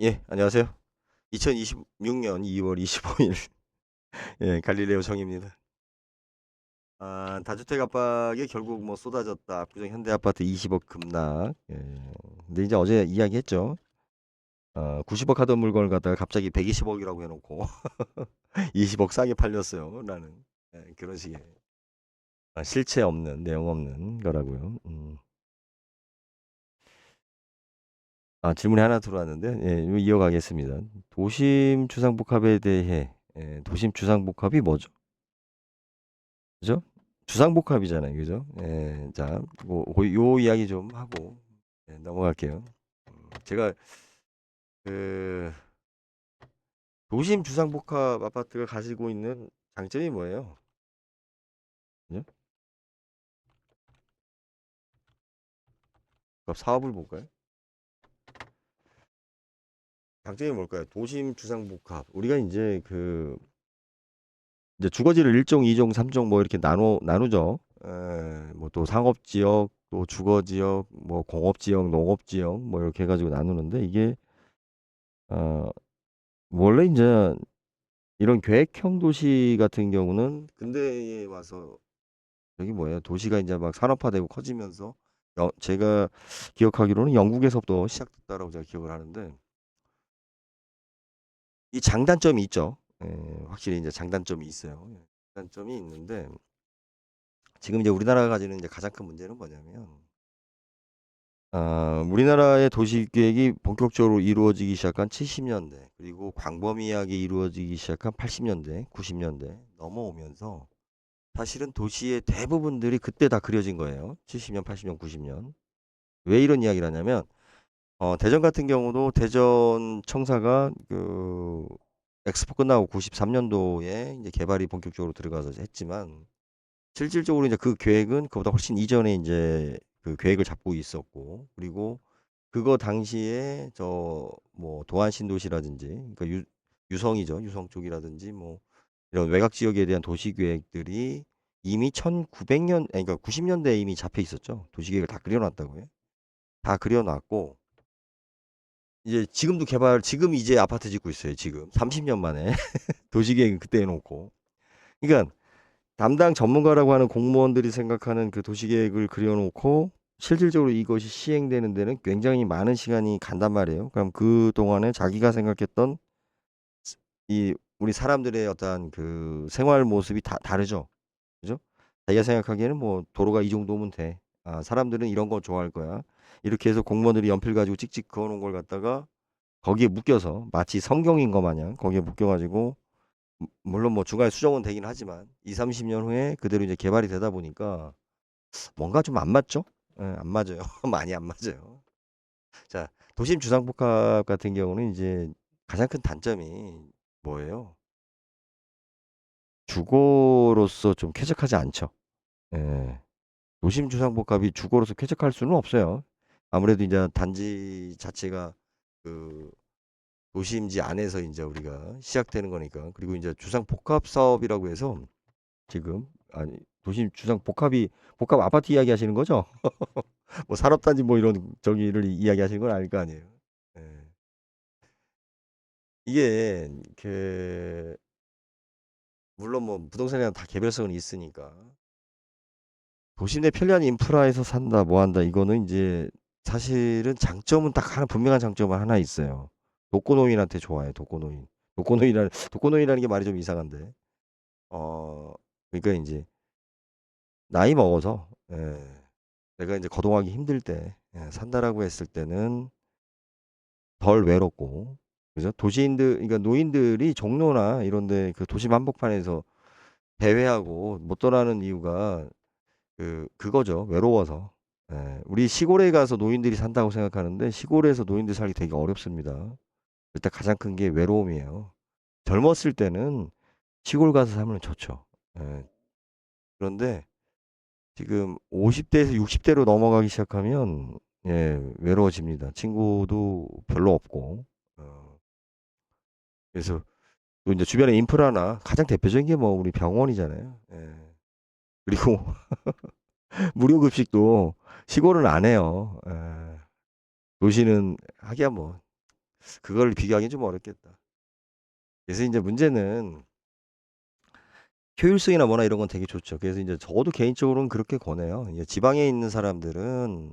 예, 안녕하세요. 2026년 2월 25일 예, 갈릴레오 정입니다. 다주택 압박이 결국 뭐 쏟아졌다. 압구정 현대아파트 20억 급락. 예. 근데 이제 어제 이야기했죠. 90억 하던 물건을 갖다가 갑자기 120억이라고 해놓고 20억 싸게 팔렸어요. 라는 그런 식의 실체 없는 내용 없는 거라고요. 질문이 하나 들어왔는데 예, 이거 이어가겠습니다. 도심 주상복합에 대해 도심 주상복합이 뭐죠? 그죠? 주상복합이잖아요. 그죠? 예, 자, 요 이야기 좀 하고 넘어갈게요. 제가 그 도심 주상복합 아파트가 가지고 있는 장점이 뭐예요? 그죠? 그럼 사업을 볼까요? 장점이 뭘까요? 도심 주상복합. 우리가 이제 이제 주거지를 1종, 2종, 3종 뭐 이렇게 나누죠. 뭐 또 상업지역, 또 주거지역, 뭐 공업지역, 농업지역 뭐 이렇게 해가지고 나누는데 이게 어, 원래 이제 이런 계획형 도시 같은 경우는 근대에 와서 여기 뭐예요? 도시가 이제 막 산업화되고 커지면서 제가 기억하기로는 영국에서부터 시작됐다라고 제가 기억을 하는데 이 장단점이 있죠. 확실히 이제 장단점이 있어요. 장단점이 있는데 지금 이제 우리나라가 가지는 이제 가장 큰 문제는 뭐냐면 우리나라의 도시 계획이 본격적으로 이루어지기 시작한 70년대 그리고 광범위하게 이루어지기 시작한 80년대, 90년대 넘어오면서 사실은 도시의 대부분들이 그때 다 그려진 거예요. 70년, 80년, 90년. 왜 이런 이야기를 하냐면, 대전 같은 경우도 대전 청사가 엑스포 끝나고 93년도에 이제 개발이 본격적으로 들어가서 했지만, 실질적으로 이제 그 계획은 그보다 훨씬 이전에 이제 그 계획을 잡고 있었고, 그리고 그거 당시에 뭐 도안 신도시라든지, 그러니까 유성이죠. 유성 쪽이라든지 뭐 이런 외곽 지역에 대한 도시 계획들이 이미 1900년, 아니 그러니까 90년대에 이미 잡혀 있었죠. 도시 계획을 다 그려놨다고요. 다 그려놨고 이제 지금도 지금 이제 아파트 짓고 있어요. 지금 30년 만에 도시 계획은 그때 해놓고. 그러니까 담당 전문가라고 하는 공무원들이 생각하는 그 도시 계획을 그려놓고 실질적으로 이것이 시행되는 데는 굉장히 많은 시간이 간단 말이에요. 그럼 그 동안에 자기가 생각했던 이 우리 사람들의 어떤 그 생활 모습이 다 다르죠. 그죠? 자기가 생각하기에는 뭐 도로가 이 정도면 돼. 사람들은 이런 거 좋아할 거야. 이렇게 해서 공무원들이 연필 가지고 찍찍 그어놓은 걸 갖다가 거기에 묶여서 마치 성경인 것 마냥 거기에 묶여가지고 물론 뭐 중간에 수정은 되긴 하지만 2, 30년 후에 그대로 이제 개발이 되다 보니까 뭔가 좀 안 맞죠? 예, 안 맞아요. 많이 안 맞아요. 자, 도심 주상복합 같은 경우는 이제 가장 큰 단점이 뭐예요? 주거로서 좀 쾌적하지 않죠. 예. 도심 주상복합이 주거로서 쾌적할 수는 없어요. 아무래도 이제 단지 자체가 그 도심지 안에서 이제 우리가 시작되는 거니까. 그리고 이제 주상복합 사업이라고 해서 지금 아니 도심 주상복합이 복합 아파트 이야기 하시는 거죠? 뭐 산업단지 뭐 이런 저기를 이야기하시는 건 아닐 거 아니에요. 예. 이게 물론 뭐 부동산이랑 다 개별성은 있으니까 도심 내 편리한 인프라에서 산다 뭐 한다 이거는 이제 사실은 장점은 딱 하나 분명한 장점은 하나 있어요. 독거노인한테 좋아요. 독거노인. 독거노인이라는 게 말이 좀 이상한데. 어 그러니까 이제 나이 먹어서 내가 이제 거동하기 힘들 때 산다라고 했을 때는 덜 외롭고 그죠? 도시인들 그러니까 노인들이 종로나 이런 데 그 도심 한복판에서 대회하고 못 떠나는 이유가 그거죠. 외로워서. 우리 시골에 가서 노인들이 산다고 생각하는데 시골에서 노인들 살기 되게 어렵습니다. 일단 가장 큰 게 외로움이에요. 젊었을 때는 시골 가서 살면 좋죠. 예. 그런데 지금 50대에서 60대로 넘어가기 시작하면 외로워집니다. 친구도 별로 없고. 어, 그래서 또 이제 주변에 인프라나 가장 대표적인 게 뭐 우리 병원이잖아요. 그리고 무료 급식도 시골은 안 해요. 도시는 하기야 뭐 그걸 비교하기 좀 어렵겠다. 그래서 이제 문제는 효율성이나 뭐나 이런 건 되게 좋죠. 그래서 이제 저도 개인적으로는 그렇게 권해요. 이제 지방에 있는 사람들은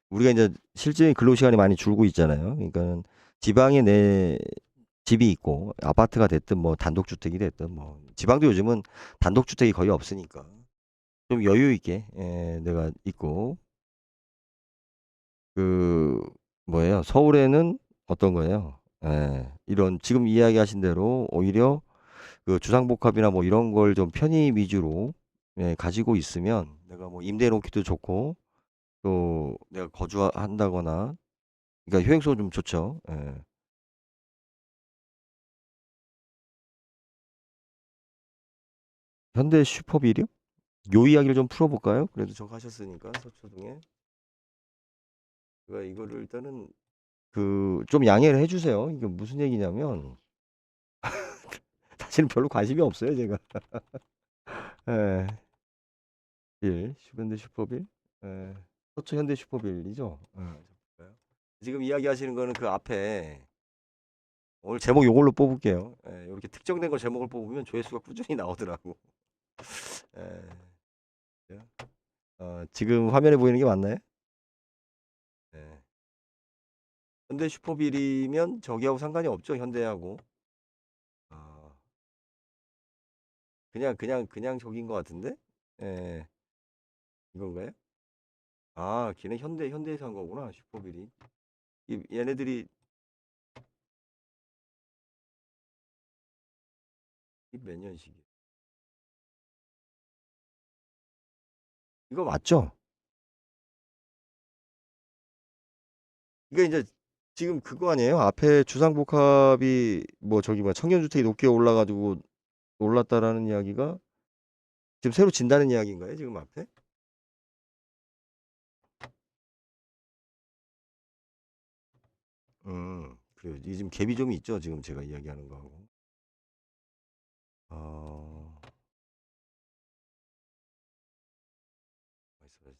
우리가 이제 실제 근로 시간이 많이 줄고 있잖아요. 그러니까는 지방에 내 집이 있고 아파트가 됐든 뭐 단독주택이 됐든 뭐 지방도 요즘은 단독주택이 거의 없으니까 좀 여유 있게 내가 있고 그 뭐예요? 서울에는 어떤 거예요? 이런 지금 이야기하신 대로 오히려 그 주상복합이나 뭐 이런 걸 좀 편의 위주로 가지고 있으면 내가 뭐 임대 놓기도 좋고 또 내가 거주한다거나 그러니까 효용성 좀 좋죠. 예. 현대 슈퍼빌이요? 요 이야기를 좀 풀어볼까요? 그래도 저거 하셨으니까 서초동에 제가 이거를 일단은 그 좀 양해를 해주세요. 이게 무슨 얘기냐면 사실은 별로 관심이 없어요, 제가. 예. 현대 슈퍼빌. 예. 서초 현대 슈퍼빌이죠. 볼까요? 지금 이야기하시는 거는 그 앞에 오늘 제목 요걸로 뽑을게요. 이렇게 특정된 거 제목을 뽑으면 조회수가 꾸준히 나오더라고. 예. 지금 화면에 보이는 게 맞나요? 예. 현대 슈퍼빌이면 저기하고 상관이 없죠, 현대하고. 아, 그냥 저긴 것 같은데? 예, 이건가요? 아, 걔네 현대에서 한 거구나, 슈퍼빌이. 얘네들이 몇 년식이에요? 이거 맞죠? 이게 이제 지금 그거 아니에요? 앞에 주상복합이 뭐 저기 뭐 청년주택이 높게 올라가지고 올랐다라는 이야기가 지금 새로 진다는 이야기인가요? 지금 앞에? 그래요. 이게 지금 갭이 좀 있죠, 지금 제가 이야기하는 거하고. 어, 말씀하세요.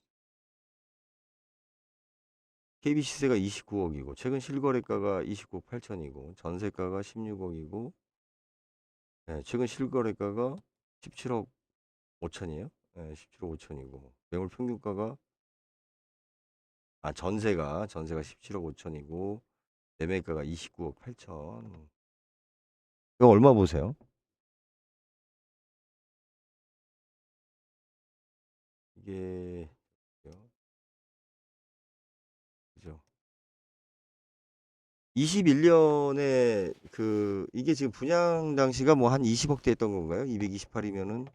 KB 시세가 29억이고 최근 실거래가가 29억 8천이고 전세가가 16억이고 최근 실거래가가 17억 5천이에요. 17억 5천이고 매물 평균가가 전세가 17억 5천이고 매매가가 29억 8천. 이거 얼마 보세요? 이게 그죠? 21년에 그 이게 지금 분양 당시가 뭐 한 20억대 했던 건가요? 228이면은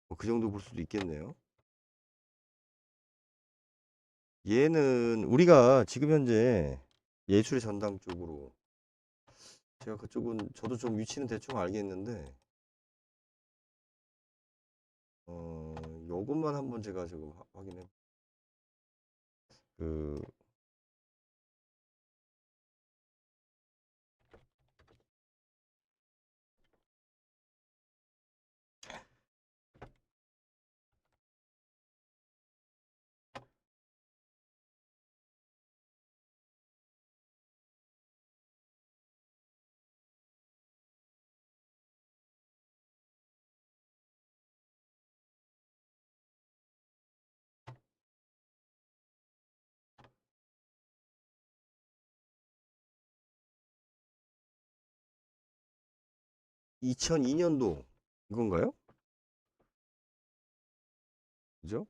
뭐 그 정도 볼 수도 있겠네요. 얘는 우리가 지금 현재 예술의 전당 쪽으로 제가 그쪽은 저도 좀 위치는 대충 알겠는데 어 요것만 한번 제가 지금 확인해 그 2002년도 이건가요? 그죠?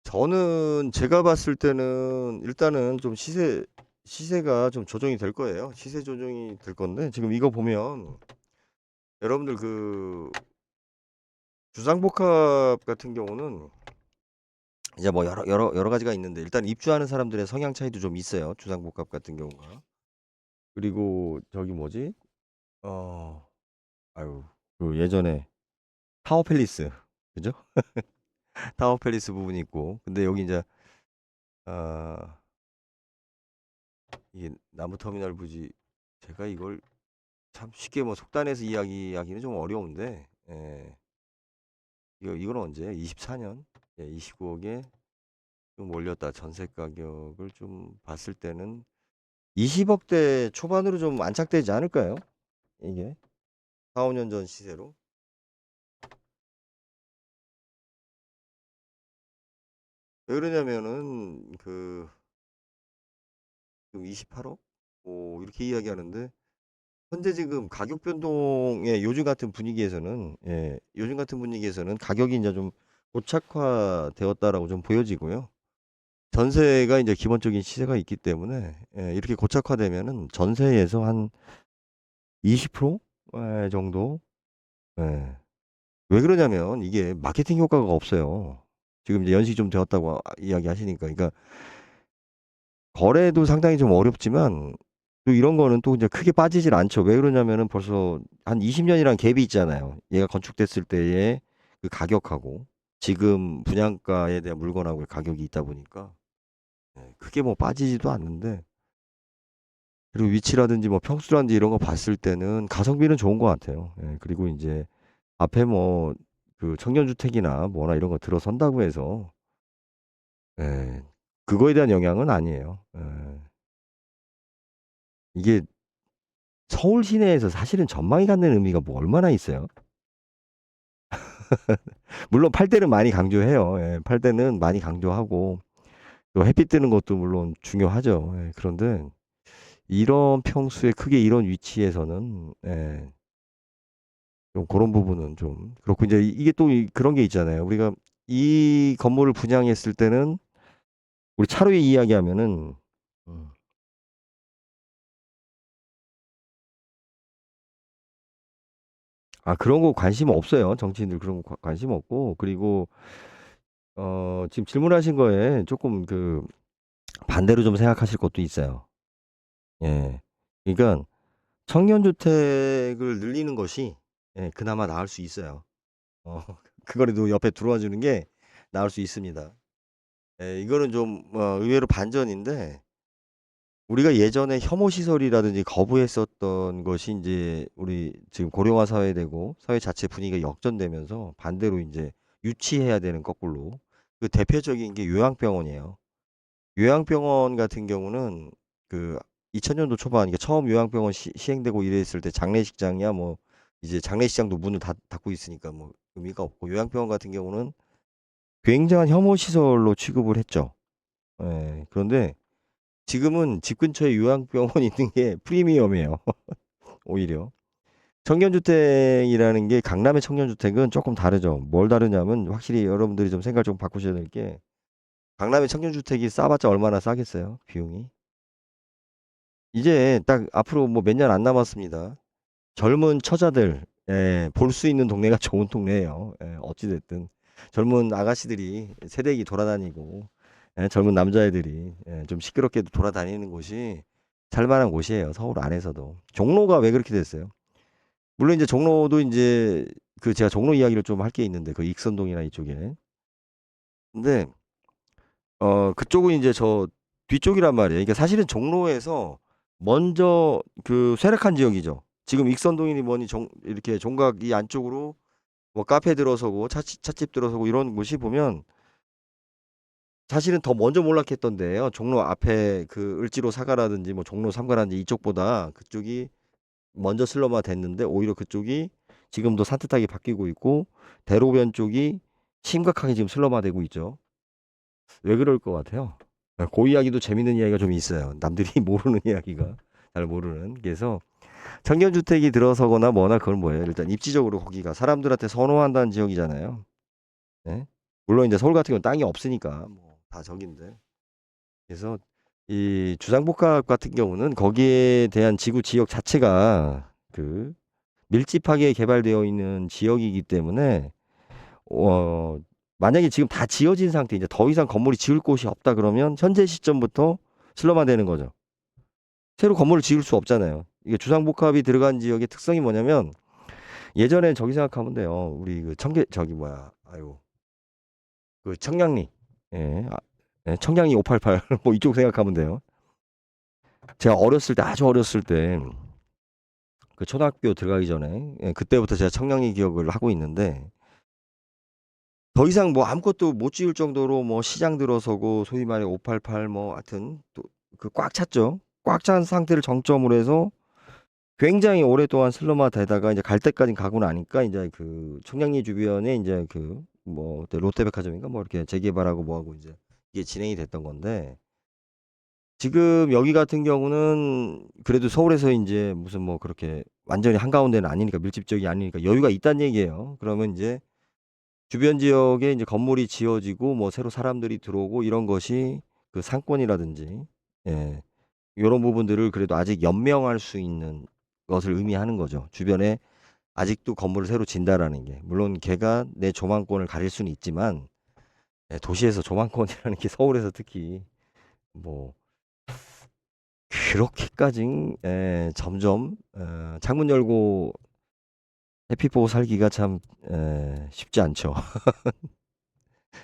저는 제가 봤을 때는 일단은 좀 시세가 좀 조정이 될 거예요. 시세 조정이 될 건데 지금 이거 보면 여러분들 그 주상복합 같은 경우는 이제 뭐 여러 가지가 있는데 일단 입주하는 사람들의 성향 차이도 좀 있어요. 주상복합 같은 경우가. 그리고 저기 뭐지? 어, 아유, 그 예전에 타워팰리스, 그죠? 타워팰리스 부분이 있고, 근데 여기 이제 아 이게 나무터미널 부지 제가 이걸 참 쉽게 뭐 속단해서 이야기하기는 좀 어려운데, 예. 이건 언제? 24년? 예, 29억에 좀 올렸다. 전세 가격을 좀 봤을 때는 20억대 초반으로 좀 안착되지 않을까요? 이게 4, 5년 전 시세로. 왜 그러냐면은 지금 28억? 뭐 이렇게 이야기하는데 현재 지금 가격 변동의 요즘 같은 분위기에서는 가격이 이제 좀 고착화되었다라고 좀 보여지고요. 전세가 이제 기본적인 시세가 있기 때문에 이렇게 고착화되면은 전세에서 한 20% 정도. 예. 왜 그러냐면 이게 마케팅 효과가 없어요. 지금 이제 연식이 좀 되었다고 이야기하시니까. 그러니까 거래도 상당히 좀 어렵지만 또 이런 거는 또 이제 크게 빠지질 않죠. 왜 그러냐면은 벌써 한 20년이란 갭이 있잖아요. 얘가 건축됐을 때의 그 가격하고 지금 분양가에 대한 물건하고의 가격이 있다 보니까 크게 뭐 빠지지도 않는데, 그리고 위치라든지 뭐 평수라든지 이런 거 봤을 때는 가성비는 좋은 것 같아요. 예, 그리고 이제 앞에 뭐 그 청년주택이나 뭐나 이런 거 들어선다고 해서 예, 그거에 대한 영향은 아니에요. 예. 이게 서울 시내에서 사실은 전망이 갖는 의미가 뭐 얼마나 있어요? 물론 팔 때는 많이 강조해요. 예, 팔 때는 많이 강조하고 또 햇빛 뜨는 것도 물론 중요하죠. 예, 그런데 이런 평수에 크게 이런 위치에서는 좀 그런 부분은 좀 그렇고, 이제 이게 또 그런 게 있잖아요. 우리가 이 건물을 분양했을 때는 우리 차로에 이야기하면은 음, 그런 거 관심 없어요. 정치인들 그런 거 관심 없고, 그리고 지금 질문하신 거에 조금 반대로 좀 생각하실 것도 있어요. 예. 그러니까 청년 주택을 늘리는 것이 그나마 나을 수 있어요. 어, 그거라도 옆에 들어와 주는 게 나을 수 있습니다. 예, 이거는 좀 의외로 반전인데, 우리가 예전에 혐오 시설이라든지 거부했었던 것이 이제 우리 지금 고령화 사회되고 사회 자체 분위기가 역전되면서 반대로 이제 유치해야 되는, 거꾸로. 그 대표적인 게 요양병원이에요. 요양병원 같은 경우는 그 2000년도 초반, 그러니까 처음 요양병원 시행되고 이랬을 때 장례식장이야 뭐 이제 장례식장도 문을 닫고 있으니까 뭐 의미가 없고, 요양병원 같은 경우는 굉장한 혐오 시설로 취급을 했죠. 예. 그런데 지금은 집 근처에 요양병원 있는 게 프리미엄이에요. 오히려. 청년주택이라는 게, 강남의 청년주택은 조금 다르죠. 뭘 다르냐면 확실히 여러분들이 좀 생각 좀 바꾸셔야 될 게, 강남의 청년주택이 싸봤자 얼마나 싸겠어요, 비용이. 이제 딱 앞으로 뭐 몇 년 안 남았습니다. 젊은 처자들 볼 수 있는 동네가 좋은 동네예요. 어찌 됐든 젊은 아가씨들이 새댁이 돌아다니고 젊은 남자애들이 좀 시끄럽게 돌아다니는 곳이 살만한 곳이에요. 서울 안에서도. 종로가 왜 그렇게 됐어요? 물론 이제 종로도 이제 제가 종로 이야기를 좀 할 게 있는데, 그 익선동이나 이쪽에. 근데 그쪽은 이제 저 뒤쪽이란 말이에요. 그러니까 사실은 종로에서 먼저 쇠락한 지역이죠. 지금 익선동이니 뭐니 이렇게 종각 이 안쪽으로 뭐 카페 들어서고 찻집 들어서고 이런 곳이 보면 사실은 더 먼저 몰락했던데요. 종로 앞에 그 을지로 사가라든지 뭐 종로 삼가라든지 이쪽보다 그쪽이 먼저 슬럼화 됐는데, 오히려 그쪽이 지금도 산뜻하게 바뀌고 있고 대로변 쪽이 심각하게 지금 슬럼화 되고 있죠. 왜 그럴 것 같아요? 그 이야기도 재밌는 이야기가 좀 있어요. 남들이 모르는 이야기가, 잘 모르는. 그래서 청년주택이 들어서거나 뭐나 그건 뭐예요? 일단 입지적으로 거기가 사람들한테 선호한다는 지역이잖아요. 네? 물론 이제 서울 같은 경우는 땅이 없으니까 뭐 다 저긴데. 그래서 이 주상복합 같은 경우는 거기에 대한 지구 지역 자체가 밀집하게 개발되어 있는 지역이기 때문에 어 만약에 지금 다 지어진 상태, 이제 더 이상 건물이 지을 곳이 없다 그러면 현재 시점부터 슬럼화되는 거죠. 새로 건물을 지을 수 없잖아요. 이게 주상복합이 들어간 지역의 특성이 뭐냐면, 예전에 저기 생각하면 돼요. 우리 저기 뭐야, 아유, 청량리, 예, 청량리 588 뭐 이쪽 생각하면 돼요. 제가 어렸을 때, 아주 어렸을 때 그 초등학교 들어가기 전에 그때부터 제가 청량리 기억을 하고 있는데 더 이상 뭐 아무것도 못 지을 정도로 뭐 시장 들어서고 소위 말해 588 뭐 하여튼 또 그 꽉 찼죠. 꽉 찬 상태를 정점으로 해서 굉장히 오랫동안 슬럼화되다가 이제 갈 때까지 가고 나니까 이제 그 청량리 주변에 이제 그 뭐 롯데백화점인가 뭐 이렇게 재개발하고 뭐하고 이제 이게 진행이 됐던 건데 지금 여기 같은 경우는 그래도 서울에서 이제 무슨 뭐 그렇게 완전히 한가운데는 아니니까 밀집적이 아니니까 여유가 있다는 얘기예요. 그러면 이제 주변 지역에 이제 건물이 지어지고 뭐 새로 사람들이 들어오고 이런 것이 그 상권이라든지 예. 요런 부분들을 그래도 아직 연명할 수 있는 것을 의미하는 거죠. 주변에 아직도 건물을 새로 진다라는 게. 물론 걔가 내 조망권을 가릴 수는 있지만 예, 도시에서 조망권이라는 게 서울에서 특히 뭐 그렇게까지 점점 창문 열고 햇빛 보고 살기가 참 쉽지 않죠.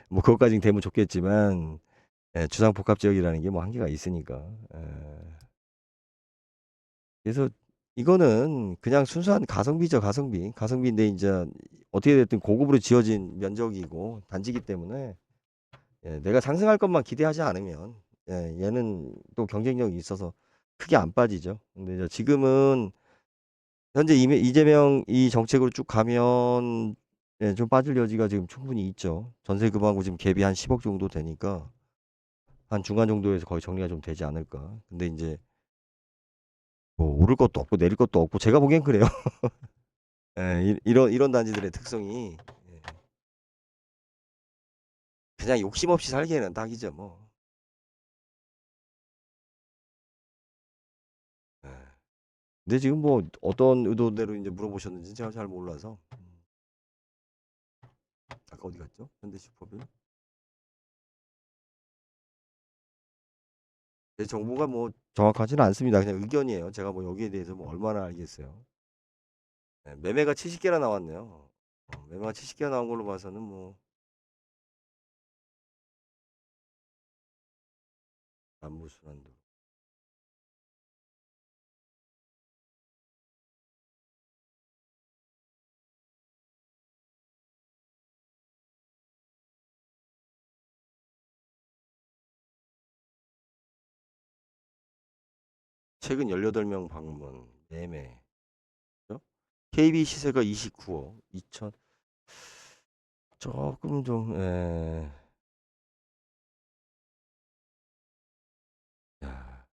뭐 그것까지는 되면 좋겠지만 주상복합 지역이라는 게 뭐 한계가 있으니까. 그래서 이거는 그냥 순수한 가성비죠, 가성비. 가성비인데 이제 어떻게 됐든 고급으로 지어진 면적이고 단지기 때문에 내가 상승할 것만 기대하지 않으면 얘는 또 경쟁력이 있어서 크게 안 빠지죠. 근데 이제 지금은 현재 이재명 이 정책으로 쭉 가면 좀 빠질 여지가 지금 충분히 있죠. 전세 금하고 지금 갭이 한 10억 정도 되니까 한 중간 정도에서 거의 정리가 좀 되지 않을까. 근데 이제 뭐 오를 것도 없고 내릴 것도 없고 제가 보기엔 그래요. 이런 단지들의 특성이 그냥 욕심 없이 살기에는 딱이죠, 뭐. 예. 근데 지금 뭐 어떤 의도대로 이제 물어보셨는지 제가 잘 몰라서 아까 어디 갔죠? 현대슈퍼빌? 제 정보가 뭐 정확하지는 않습니다. 그냥 의견이에요. 제가 뭐 여기에 대해서 뭐 얼마나 알겠어요. 매매가 70개나 나왔네요. 매매가 70개나 나온 걸로 봐서는 뭐 안무순환도. 최근 18명 방문 매매. 그죠? KB 시세가 29억 2천 조금 좀 야.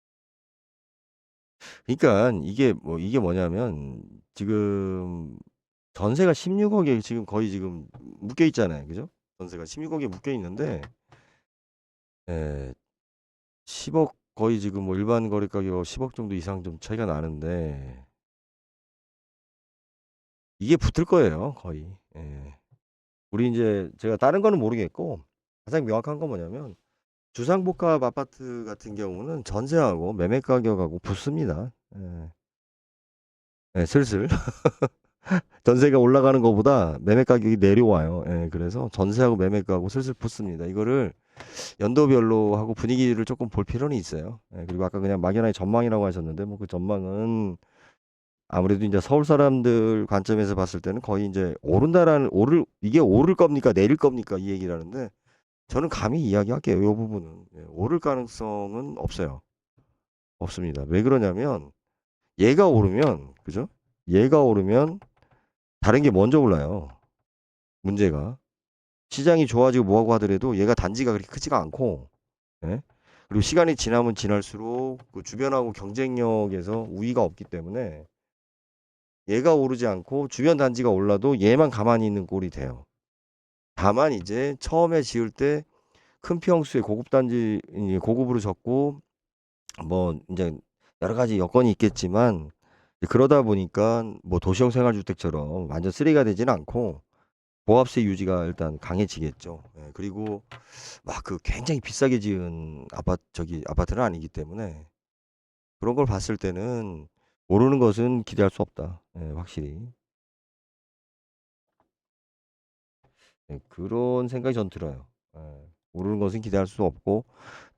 그러니까 이게 뭐냐면 지금 전세가 16억에 지금 거의 지금 묶여 있잖아요. 그죠? 전세가 16억에 묶여 있는데 에, 10억 거의 지금 뭐 일반 거래 가격하고 10억 정도 이상 좀 차이가 나는데 이게 붙을 거예요, 거의. 우리 이제 제가 다른 거는 모르겠고 가장 명확한 건 뭐냐면 주상복합 아파트 같은 경우는 전세하고 매매 가격하고 붙습니다. 슬슬 전세가 올라가는 것보다 매매 가격이 내려와요. 그래서 전세하고 매매가하고 슬슬 붙습니다. 이거를 연도별로 하고 분위기를 조금 볼 필요는 있어요. 그리고 아까 그냥 막연하게 전망이라고 하셨는데 뭐 그 전망은 아무래도 이제 서울 사람들 관점에서 봤을 때는 거의 이제 이게 오를 겁니까 내릴 겁니까 이 얘기를 하는데 저는 감히 이야기할게요. 이 부분은 오를 가능성은 없어요. 없습니다. 왜 그러냐면 얘가 오르면 그죠? 얘가 오르면 다른 게 먼저 올라요. 문제가 시장이 좋아지고 뭐하고 하더라도 얘가 단지가 그렇게 크지가 않고 예? 그리고 시간이 지나면 지날수록 그 주변하고 경쟁력에서 우위가 없기 때문에 얘가 오르지 않고 주변 단지가 올라도 얘만 가만히 있는 꼴이 돼요. 다만 이제 처음에 지을 때 큰 평수의 고급 단지 고급으로 졌고 뭐 이제 여러 가지 여건이 있겠지만 그러다 보니까 뭐 도시형 생활주택처럼 완전 쓰레기가 되지는 않고 보합세 유지가 일단 강해지겠죠. 그리고 막 그 굉장히 비싸게 지은 아파트는 아니기 때문에 그런 걸 봤을 때는 오르는 것은 기대할 수 없다. 확실히. 그런 생각이 전 들어요. 오르는 것은 기대할 수 없고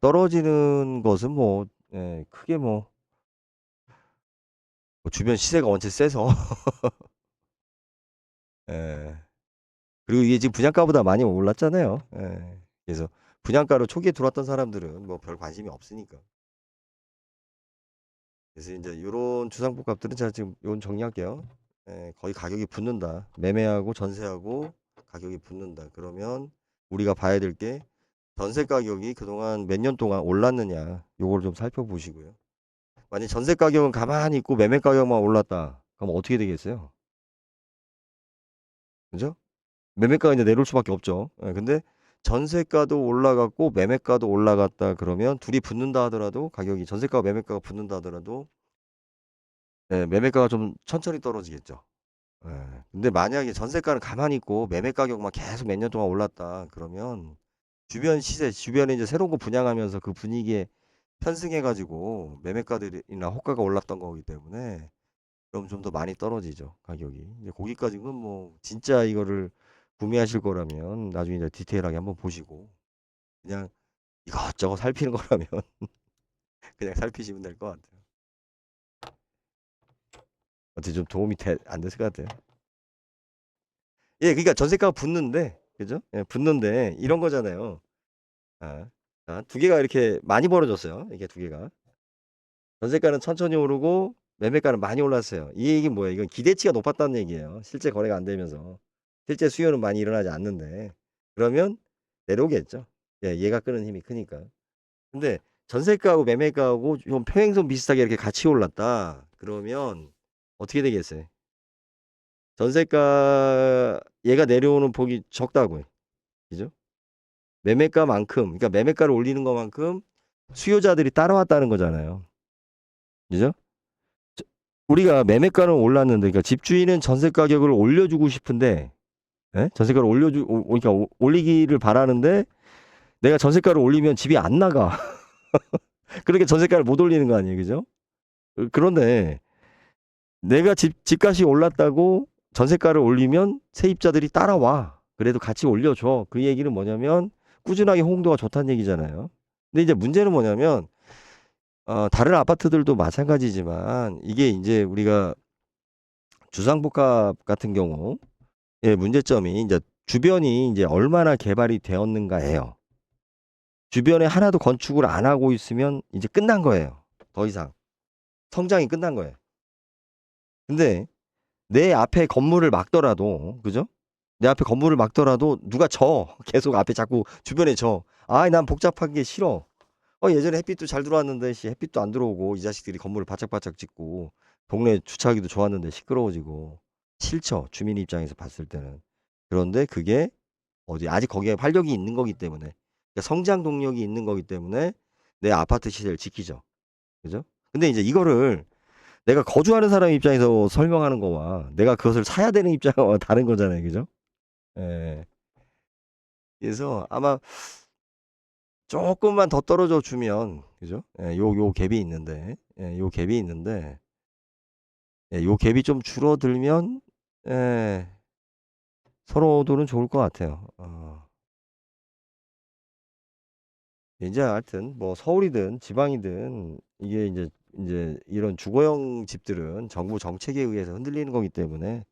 떨어지는 것은 뭐 크게 뭐 주변 시세가 원체 세서. 예. 그리고 이게 지금 분양가보다 많이 올랐잖아요. 예. 그래서 분양가로 초기에 들어왔던 사람들은 뭐 별 관심이 없으니까. 그래서 이제 요런 주상복 값들은 제가 지금 요건 정리할게요. 예, 거의 가격이 붙는다. 매매하고 전세하고 가격이 붙는다. 그러면 우리가 봐야 될 게 전세 가격이 그동안 몇 년 동안 올랐느냐. 요걸 좀 살펴보시고요. 만약 전세 가격은 가만히 있고 매매 가격만 올랐다. 그럼 어떻게 되겠어요? 그죠? 매매가가 이제 내려올 수밖에 없죠. 예, 근데 전세가도 올라갔고 매매가도 올라갔다 그러면 둘이 붙는다 하더라도 가격이 전세가와 매매가가 붙는다 하더라도 예, 매매가가 좀 천천히 떨어지겠죠. 예, 근데 만약에 전세가는 가만히 있고 매매 가격만 계속 몇 년 동안 올랐다 그러면 주변 시세, 주변에 이제 새로운 거 분양하면서 그 분위기에 편승해가지고 매매가들이나 호가가 올랐던 거기 때문에 그럼 좀 더 많이 떨어지죠, 가격이. 이제 거기까지는 뭐 진짜 이거를 구매하실 거라면 나중에 이제 디테일하게 한번 보시고 그냥 이것저것 살피는 거라면 그냥 살피시면 될 것 같아요. 어떻게 좀 도움이 안 됐을 것 같아요. 예, 그러니까 전세가가 붙는데, 그죠? 예, 붙는데 이런 거잖아요. 아, 두 개가 이렇게 많이 벌어졌어요. 이게 두 개가. 전세가는 천천히 오르고 매매가는 많이 올랐어요. 이 얘기는 뭐예요? 이건 기대치가 높았다는 얘기예요. 실제 거래가 안 되면서. 실제 수요는 많이 일어나지 않는데. 그러면 내려오겠죠. 예, 얘가 끄는 힘이 크니까. 근데 전세가하고 매매가하고 좀 평행선 비슷하게 이렇게 같이 올랐다. 그러면 어떻게 되겠어요? 전세가 얘가 내려오는 폭이 적다고요. 그죠? 매매가만큼, 그러니까 매매가를 올리는 것만큼 수요자들이 따라왔다는 거잖아요. 그죠? 우리가 매매가는 올랐는데, 그러니까 집주인은 전세 가격을 올려주고 싶은데, 예? 전세가를 그러니까 올리기를 바라는데, 내가 전세가를 올리면 집이 안 나가. 그러니까 전세가를 못 올리는 거 아니에요, 그죠? 그런데 내가 집값이 올랐다고 전세가를 올리면 세입자들이 따라와. 그래도 같이 올려줘. 그 얘기는 뭐냐면 꾸준하게 호응도가 좋다는 얘기잖아요. 근데 이제 문제는 뭐냐면 다른 아파트들도 마찬가지지만 이게 이제 우리가 주상복합 같은 경우 예, 문제점이 이제 주변이 이제 얼마나 개발이 되었는가예요. 주변에 하나도 건축을 안 하고 있으면 이제 끝난 거예요. 더 이상 성장이 끝난 거예요. 근데 내 앞에 건물을 막더라도 그죠? 내 앞에 건물을 막더라도 누가 계속 앞에 자꾸 주변에 난 복잡한 게 싫어. 예전에 햇빛도 잘 들어왔는데 햇빛도 안 들어오고 이 자식들이 건물을 바짝바짝 짓고 동네 주차하기도 좋았는데 시끄러워지고 싫죠. 주민 입장에서 봤을 때는. 그런데 그게 아직 거기에 활력이 있는 거기 때문에 그러니까 성장 동력이 있는 거기 때문에 내 아파트 시세를 지키죠. 그죠? 근데 이제 이거를 내가 거주하는 사람 입장에서 설명하는 거와 내가 그것을 사야 되는 입장과 다른 거잖아요. 그죠? 예. 그래서 아마 조금만 더 떨어져 주면 그죠? 예, 요 갭이 있는데 요 갭이 있는데 요 갭이 좀 줄어들면 예, 서로도는 좋을 것 같아요. 이제 하여튼 뭐 서울이든 지방이든 이게 이제 이런 주거용 집들은 정부 정책에 의해서 흔들리는 거기 때문에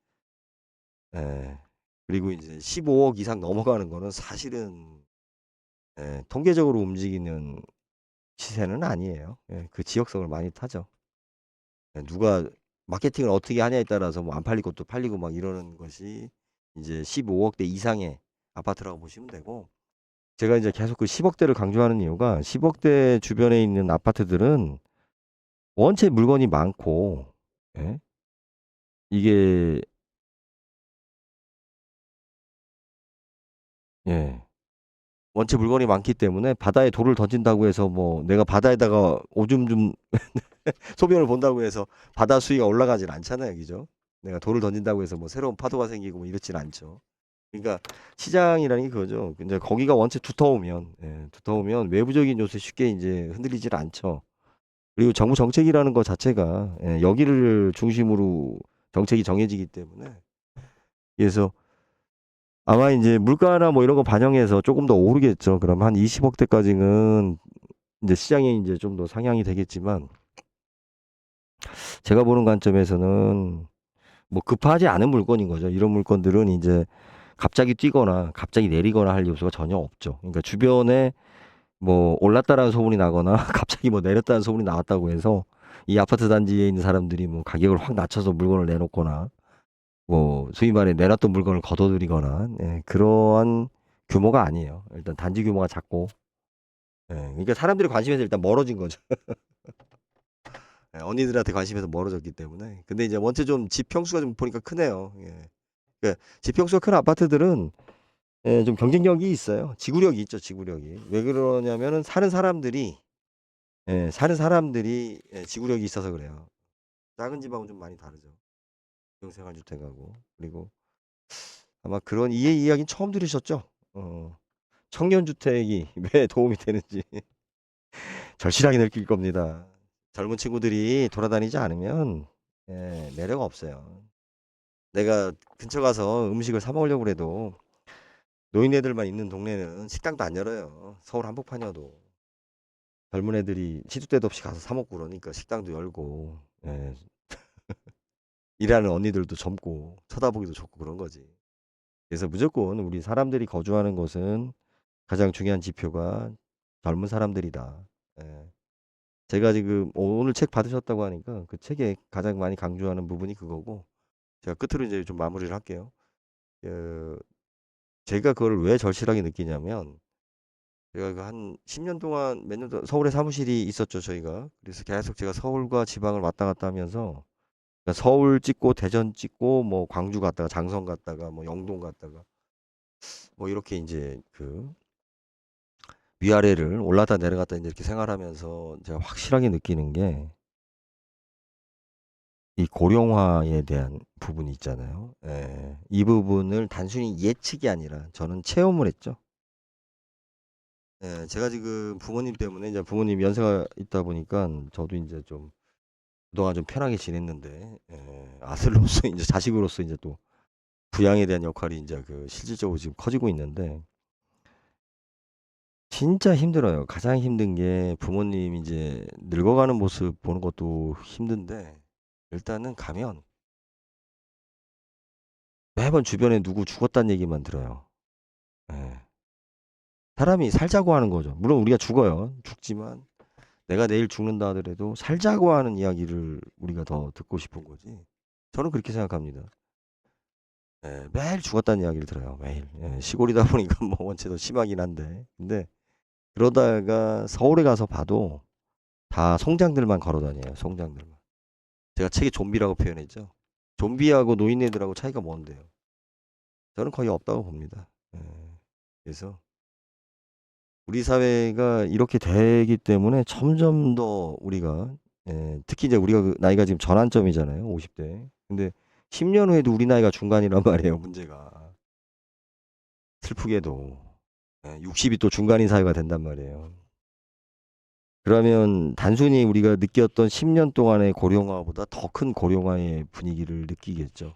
예, 그리고 이제 15억 이상 넘어가는 거는 사실은 예, 통계적으로 움직이는 시세는 아니에요. 예, 그 지역성을 많이 타죠. 예, 누가 마케팅을 어떻게 하냐에 따라서 뭐 안 팔릴 것도 팔리고 막 이러는 것이 이제 15억대 이상의 아파트라고 보시면 되고 제가 이제 계속 그 10억대를 강조하는 이유가 10억대 주변에 있는 아파트들은 원체 물건이 많고 예? 이게 예. 원체 물건이 많기 때문에 바다에 돌을 던진다고 해서 뭐 내가 바다에다가 오줌 좀 소변을 본다고 해서 바다 수위가 올라가진 않잖아요. 그죠? 내가 돌을 던진다고 해서 뭐 새로운 파도가 생기고 뭐 이렇진 않죠. 그러니까 시장이라는 게 그거죠. 근데 거기가 원체 두터우면 두터우면 외부적인 요소에 쉽게 이제 흔들리질 않죠. 그리고 정부 정책이라는 것 자체가 여기를 중심으로 정책이 정해지기 때문에 그래서 아마 이제 물가나 뭐 이런 거 반영해서 조금 더 오르겠죠. 그럼 한 20억대까지는 이제 시장이 이제 좀 더 상향이 되겠지만 제가 보는 관점에서는 뭐 급하지 않은 물건인 거죠. 이런 물건들은 이제 갑자기 뛰거나 갑자기 내리거나 할 요소가 전혀 없죠. 그러니까 주변에 뭐 올랐다라는 소문이 나거나 갑자기 뭐 내렸다는 소문이 나왔다고 해서 이 아파트 단지에 있는 사람들이 뭐 가격을 확 낮춰서 물건을 내놓거나 뭐 소위 말해 내놨던 물건을 걷어들이거나 그러한 규모가 아니에요. 일단 단지 규모가 작고 그러니까 사람들의 관심에서 일단 멀어진 거죠. 언니들한테 관심에서 멀어졌기 때문에. 근데 이제 원체 좀 지평수가 좀 보니까 크네요. 그러니까 지평수가 큰 아파트들은 좀 경쟁력이 있어요. 지구력이 있죠, 지구력이. 왜 그러냐면은 사는 사람들이 지구력이 있어서 그래요. 작은 집하고는 좀 많이 다르죠. 공생활주택하고. 그리고 아마 그런 이야기는 처음 들으셨죠? 청년주택이 왜 도움이 되는지 절실하게 느낄 겁니다. 젊은 친구들이 돌아다니지 않으면 매력 없어요. 내가 근처 가서 음식을 사 먹으려고 그래도 노인네들만 있는 동네는 식당도 안 열어요. 서울 한복판이어도. 젊은 애들이 시도 때도 없이 가서 사 먹고 그러니까 식당도 열고 일하는 언니들도 젊고 쳐다보기도 좋고 그런 거지. 그래서 무조건 우리 사람들이 거주하는 곳은 가장 중요한 지표가 젊은 사람들이다. 예. 제가 지금 오늘 책 받으셨다고 하니까 그 책에 가장 많이 강조하는 부분이 그거고 제가 끝으로 이제 좀 마무리를 할게요. 그 제가 그걸 왜 절실하게 느끼냐면 제가 그 한 10년 동안 몇 년 동안 서울에 사무실이 있었죠, 저희가. 그래서 계속 제가 서울과 지방을 왔다 갔다 하면서 그러니까 서울 찍고 대전 찍고 뭐 광주 갔다가 장성 갔다가 뭐 영동 갔다가 뭐 이렇게 이제 그 위아래를 올랐다 내려갔다 이제 이렇게 생활하면서 제가 확실하게 느끼는 게 이 고령화에 대한 부분이 있잖아요. 이 부분을 단순히 예측이 아니라 저는 체험을 했죠. 제가 지금 부모님 때문에 이제 부모님 연세가 있다 보니까 저도 이제 좀 그동안 좀 편하게 지냈는데 아들로서 이제 자식으로서 이제 또 부양에 대한 역할이 이제 그 실질적으로 지금 커지고 있는데 진짜 힘들어요. 가장 힘든 게 부모님 이제 늙어가는 모습 보는 것도 힘든데 일단은 가면 매번 주변에 누구 죽었다는 얘기만 들어요. 예. 사람이 살자고 하는 거죠. 물론 우리가 죽어요. 죽지만 내가 내일 죽는다 하더라도 살자고 하는 이야기를 우리가 더 듣고 싶은 거지. 저는 그렇게 생각합니다. 매일 죽었다는 이야기를 들어요. 매일. 시골이다 보니까 뭐 원체 더 심하긴 한데. 근데 그러다가 서울에 가서 봐도 다 송장들만 걸어 다녀요. 송장들만. 제가 책에 좀비라고 표현했죠. 좀비하고 노인네들하고 차이가 뭔데요? 저는 거의 없다고 봅니다. 그래서 우리 사회가 이렇게 되기 때문에 점점 더 우리가 특히 이제 우리가 그 나이가 지금 전환점이잖아요. 50대. 근데 10년 후에도 우리 나이가 중간이란 말이에요. 문제가. 슬프게도. 60이 또 중간인 사회가 된단 말이에요. 그러면 단순히 우리가 느꼈던 10년 동안의 고령화보다 더 큰 고령화의 분위기를 느끼겠죠.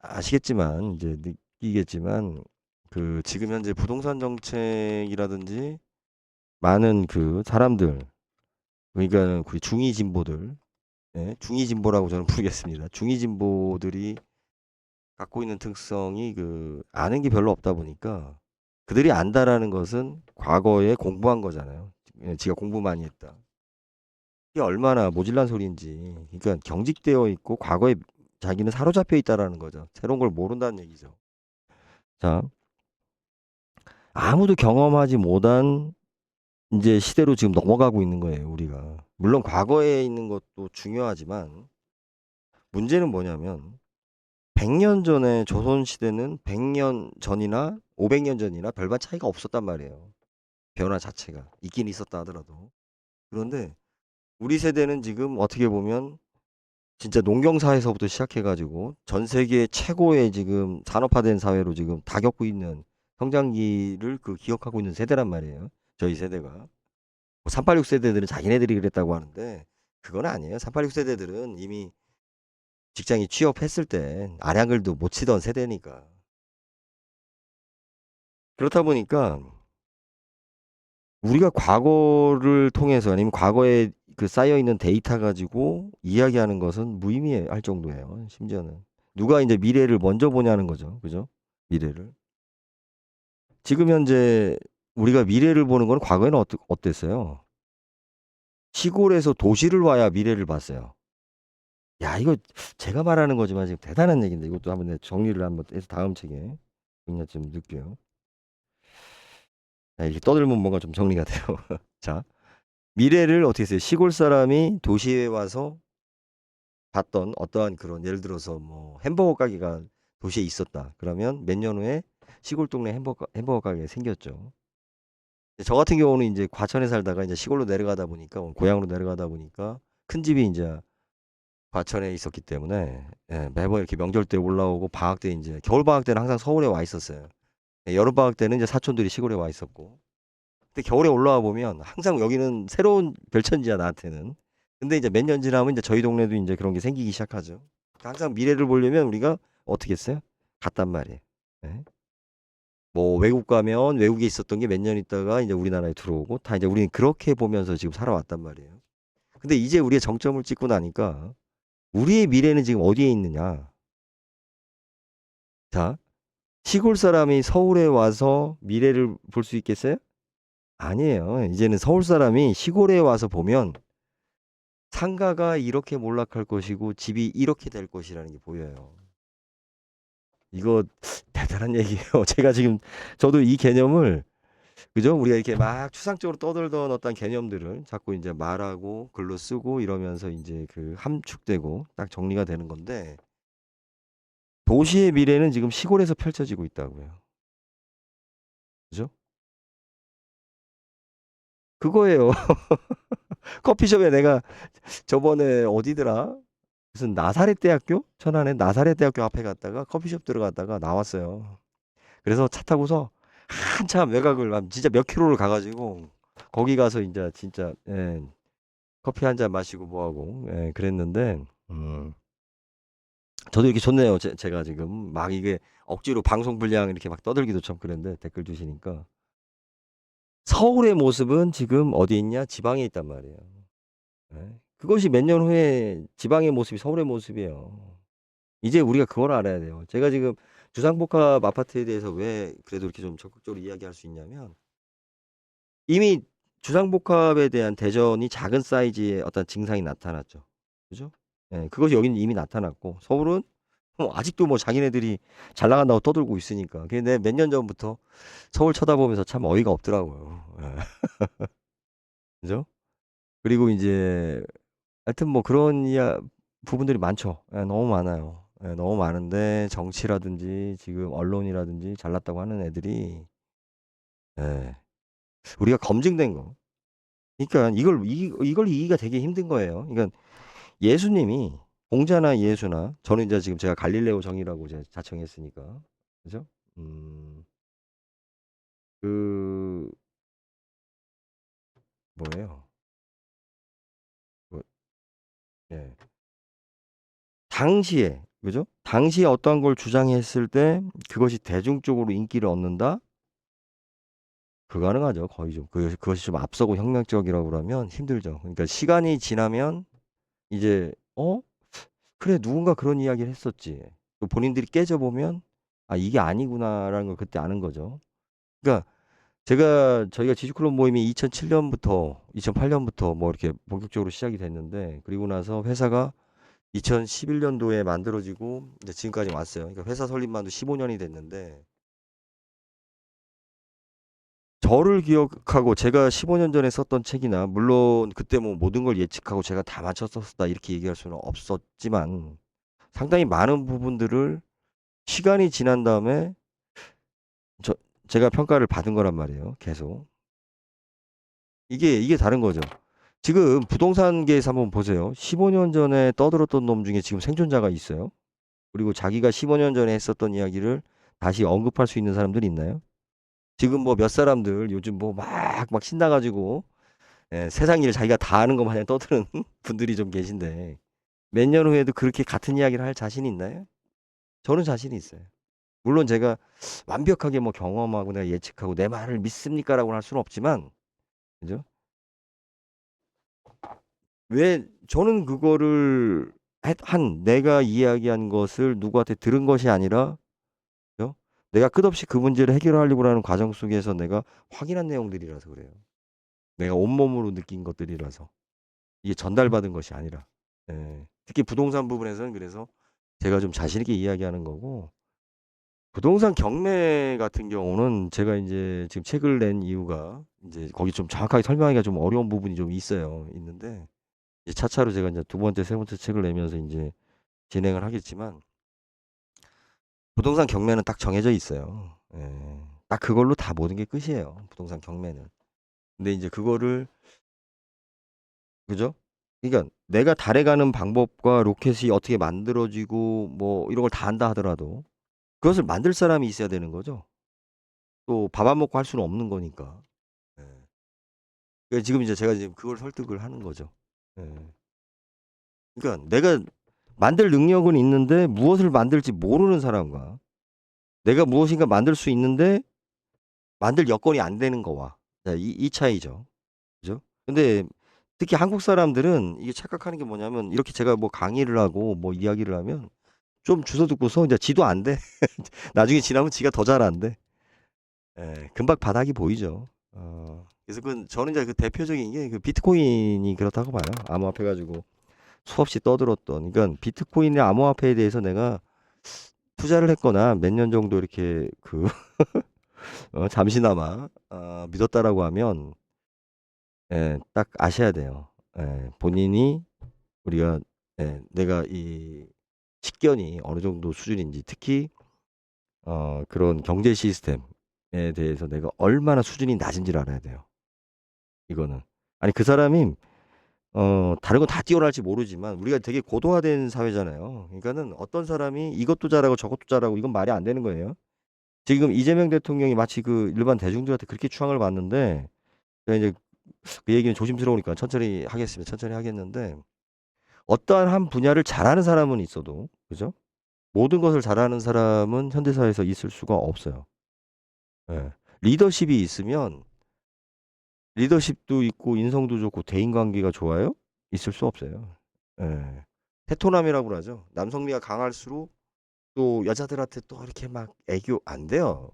아시겠지만 이제 느끼겠지만 그 지금 현재 부동산 정책이라든지 많은 그 사람들 그러니까 우리 중위 진보들 중위 진보라고 저는 부르겠습니다. 중위 진보들이 갖고 있는 특성이 그 아는 게 별로 없다 보니까 그들이 안다라는 것은 과거에 공부한 거잖아요. 지가 공부 많이 했다. 이게 얼마나 모질란 소리인지. 그러니까 경직되어 있고 과거에 자기는 사로잡혀 있다라는 거죠. 새로운 걸 모른다는 얘기죠. 자, 아무도 경험하지 못한 이제 시대로 지금 넘어가고 있는 거예요, 우리가. 물론 과거에 있는 것도 중요하지만 문제는 뭐냐면 100년 전에 조선 시대는 100년 전이나 500년 전이나 별반 차이가 없었단 말이에요. 변화 자체가 있긴 있었다 하더라도. 그런데 우리 세대는 지금 어떻게 보면 진짜 농경사회에서부터 시작해가지고 전 세계 최고의 지금 산업화된 사회로 지금 다 겪고 있는 성장기를 그 기억하고 있는 세대란 말이에요. 저희 세대가. 386 세대들은 자기네들이 그랬다고 하는데 그건 아니에요. 386 세대들은 이미 직장이 취업했을 때 아량글도 못 치던 세대니까. 그렇다 보니까 우리가 과거를 통해서 아니면 과거에 그 쌓여 있는 데이터 가지고 이야기하는 것은 무의미할 정도예요. 심지어는 누가 이제 미래를 먼저 보냐는 거죠. 그죠? 미래를. 지금 현재 우리가 미래를 보는 건 과거에는 어땠어요? 시골에서 도시를 와야 미래를 봤어요. 야, 이거 제가 말하는 거지만 지금 대단한 얘기인데 이것도 한번 내가 정리를 한번 해서 다음 책에 정리를 좀 넣을게요. 자, 이렇게 떠들면 뭔가 좀 정리가 돼요. 자, 미래를 어떻게 했어요? 시골 사람이 도시에 와서 봤던 어떠한 그런 예를 들어서 뭐 햄버거 가게가 도시에 있었다. 그러면 몇 년 후에 시골 동네 햄버거 가게 생겼죠. 저 같은 경우는 이제 과천에 살다가 이제 시골로 내려가다 보니까 고향으로 내려가다 보니까 큰 집이 이제 과천에 있었기 때문에 예, 매번 이렇게 명절 때 올라오고 방학 때 이제 겨울 방학 때는 항상 서울에 와 있었어요. 예, 여름 방학 때는 이제 사촌들이 시골에 와 있었고. 근데 겨울에 올라와 보면 항상 여기는 새로운 별천지야 나한테는. 근데 이제 몇 년 지나면 이제 저희 동네도 이제 그런 게 생기기 시작하죠. 항상 미래를 보려면 우리가 어떻게 했어요? 갔단 말이에요. 예. 뭐 외국 가면 외국에 있었던 게 몇 년 있다가 이제 우리나라에 들어오고 다 이제 우리는 그렇게 보면서 지금 살아왔단 말이에요. 근데 이제 우리의 정점을 찍고 나니까 우리의 미래는 지금 어디에 있느냐? 자, 시골 사람이 서울에 와서 미래를 볼 수 있겠어요? 아니에요. 이제는 서울 사람이 시골에 와서 보면 상가가 이렇게 몰락할 것이고 집이 이렇게 될 것이라는 게 보여요. 이거 대단한 얘기예요. 제가 지금 저도 이 개념을 그죠? 우리가 이렇게 막 추상적으로 떠들던 어떤 개념들을 자꾸 이제 말하고 글로 쓰고 이러면서 이제 그 함축되고 딱 정리가 되는 건데 도시의 미래는 지금 시골에서 펼쳐지고 있다고요. 그죠? 그거예요. 커피숍에 내가 저번에 어디더라? 무슨 나사렛 대학교? 천안에 나사렛 대학교 앞에 갔다가 커피숍 들어갔다가 나왔어요. 그래서 차 타고서 한참 외곽을 진짜 몇 킬로를 가가지고 거기 가서 이제 진짜 예, 커피 한 잔 마시고 뭐하고 예, 그랬는데 저도 이렇게 좋네요. 제가 지금 막 이게 억지로 방송 분량 이렇게 막 떠들기도 참 그랬는데 댓글 주시니까 서울의 모습은 지금 어디 있냐? 지방에 있단 말이에요. 예. 그것이 몇 년 후에 지방의 모습이 서울의 모습이에요. 이제 우리가 그걸 알아야 돼요. 제가 지금 주상복합 아파트에 대해서 왜 그래도 이렇게 좀 적극적으로 이야기할 수 있냐면 이미 주상복합에 대한 대전이 작은 사이즈의 어떤 증상이 나타났죠. 그죠? 예, 그것이 여기는 이미 나타났고 서울은 아직도 뭐 자기네들이 잘 나간다고 떠들고 있으니까. 근데 몇 년 전부터 서울 쳐다보면서 참 어이가 없더라고요. 예. 그죠? 그리고 이제 하여튼 뭐 그런 부분들이 많죠. 예, 너무 많아요. 예, 너무 많은데 정치라든지 지금 언론이라든지 잘났다고 하는 애들이 예, 우리가 검증된 거. 그러니까 이걸 이기가 되게 힘든 거예요. 그러니까 예수님이 공자나 예수나 저는 이제 지금 제가 갈릴레오 정이라고 이제 자청했으니까 그죠? 음, 그 뭐예요? 뭐, 예. 당시에 그죠? 당시에 어떠한 걸 주장했을 때 그것이 대중적으로 인기를 얻는다? 불가능하죠. 거의 좀. 그것이 좀 앞서고 혁명적이라고 그러면 힘들죠. 그러니까 시간이 지나면 이제 그래 누군가 그런 이야기를 했었지. 또 본인들이 깨져보면 아 이게 아니구나라는 걸 그때 아는 거죠. 그러니까 저희가 지주클럽 모임이 2007년부터 2008년부터 뭐 이렇게 본격적으로 시작이 됐는데 그리고 나서 회사가 2011년도에 만들어지고 이제 지금까지 왔어요. 그러니까 회사 설립만도 15년이 됐는데 저를 기억하고 제가 15년 전에 썼던 책이나 물론 그때 뭐 모든 걸 예측하고 제가 다 맞췄었다 이렇게 얘기할 수는 없었지만 상당히 많은 부분들을 시간이 지난 다음에 저 제가 평가를 받은 거란 말이에요. 계속. 이게 다른 거죠. 지금 부동산계에서 한번 보세요. 15년 전에 떠들었던 놈 중에 지금 생존자가 있어요? 그리고 자기가 15년 전에 했었던 이야기를 다시 언급할 수 있는 사람들이 있나요? 지금 뭐 몇 사람들 요즘 뭐 막 신나가지고 예, 세상 일 자기가 다 아는 것 마냥 떠드는 분들이 좀 계신데 몇 년 후에도 그렇게 같은 이야기를 할 자신이 있나요? 저는 자신이 있어요. 물론 제가 완벽하게 뭐 경험하고 내가 예측하고 내 말을 믿습니까라고 할 수는 없지만 그죠? 왜 저는 그거를 내가 이야기한 것을 누구한테 들은 것이 아니라, 그죠? 내가 끝없이 그 문제를 해결하려고 하는 과정 속에서 내가 확인한 내용들이라서 그래요. 내가 온몸으로 느낀 것들이라서. 이게 전달받은 것이 아니라. 예. 특히 부동산 부분에서는 그래서 제가 좀 자신 있게 이야기하는 거고, 부동산 경매 같은 경우는 제가 이제 지금 책을 낸 이유가 이제 거기 좀 정확하게 설명하기가 좀 어려운 부분이 좀 있어요. 있는데 이제 차차로 제가 이제 두 번째, 세 번째 책을 내면서 이제 진행을 하겠지만, 부동산 경매는 딱 정해져 있어요. 예. 딱 그걸로 다 모든 게 끝이에요. 부동산 경매는. 근데 이제 그거를, 그죠? 그러니까 내가 달에 가는 방법과 로켓이 어떻게 만들어지고 뭐 이런 걸 다 한다 하더라도 그것을 만들 사람이 있어야 되는 거죠. 또 밥 안 먹고 할 수는 없는 거니까. 예. 그러니까 지금 이제 제가 지금 그걸 설득을 하는 거죠. 예. 그러니까 내가 만들 능력은 있는데 무엇을 만들지 모르는 사람과, 내가 무엇인가 만들 수 있는데 만들 여건이 안 되는 거와, 자, 이 차이죠. 그죠? 근데 특히 한국 사람들은 이게 착각하는 게 뭐냐면, 이렇게 제가 뭐 강의를 하고 뭐 이야기를 하면 좀 주워 듣고서 이제 지도 안 돼. 나중에 지나면 지가 더 잘 안 돼. 예, 금방 바닥이 보이죠. 그래서 저는 이제 그 대표적인 게 그 비트코인이 그렇다고 봐요. 암호화폐 가지고 수없이 떠들었던. 그러니까 비트코인의 암호화폐에 대해서 내가 투자를 했거나 몇 년 정도 이렇게 잠시나마 믿었다라고 하면, 예, 딱 아셔야 돼요. 예, 본인이, 우리가, 예, 내가 이 식견이 어느 정도 수준인지, 특히 그런 경제 시스템에 대해서 내가 얼마나 수준이 낮은지를 알아야 돼요. 이거는. 아니, 그 사람이 다른 건 다 뛰어날지 모르지만 우리가 되게 고도화된 사회잖아요. 그러니까는 어떤 사람이 이것도 잘하고 저것도 잘하고, 이건 말이 안 되는 거예요. 지금 이재명 대통령이 마치 그 일반 대중들한테 그렇게 추앙을 받는데, 제가 이제 그 얘기는 조심스러우니까 천천히 하겠습니다. 천천히 하겠는데, 어떠한 한 분야를 잘하는 사람은 있어도, 그죠? 모든 것을 잘하는 사람은 현대사회에서 있을 수가 없어요. 예. 리더십이 있으면, 리더십도 있고 인성도 좋고 대인관계가 좋아요? 있을 수 없어요. 예. 테토남이라고 그러죠. 남성미가 강할수록 또 여자들한테 또 이렇게 막 애교 안 돼요.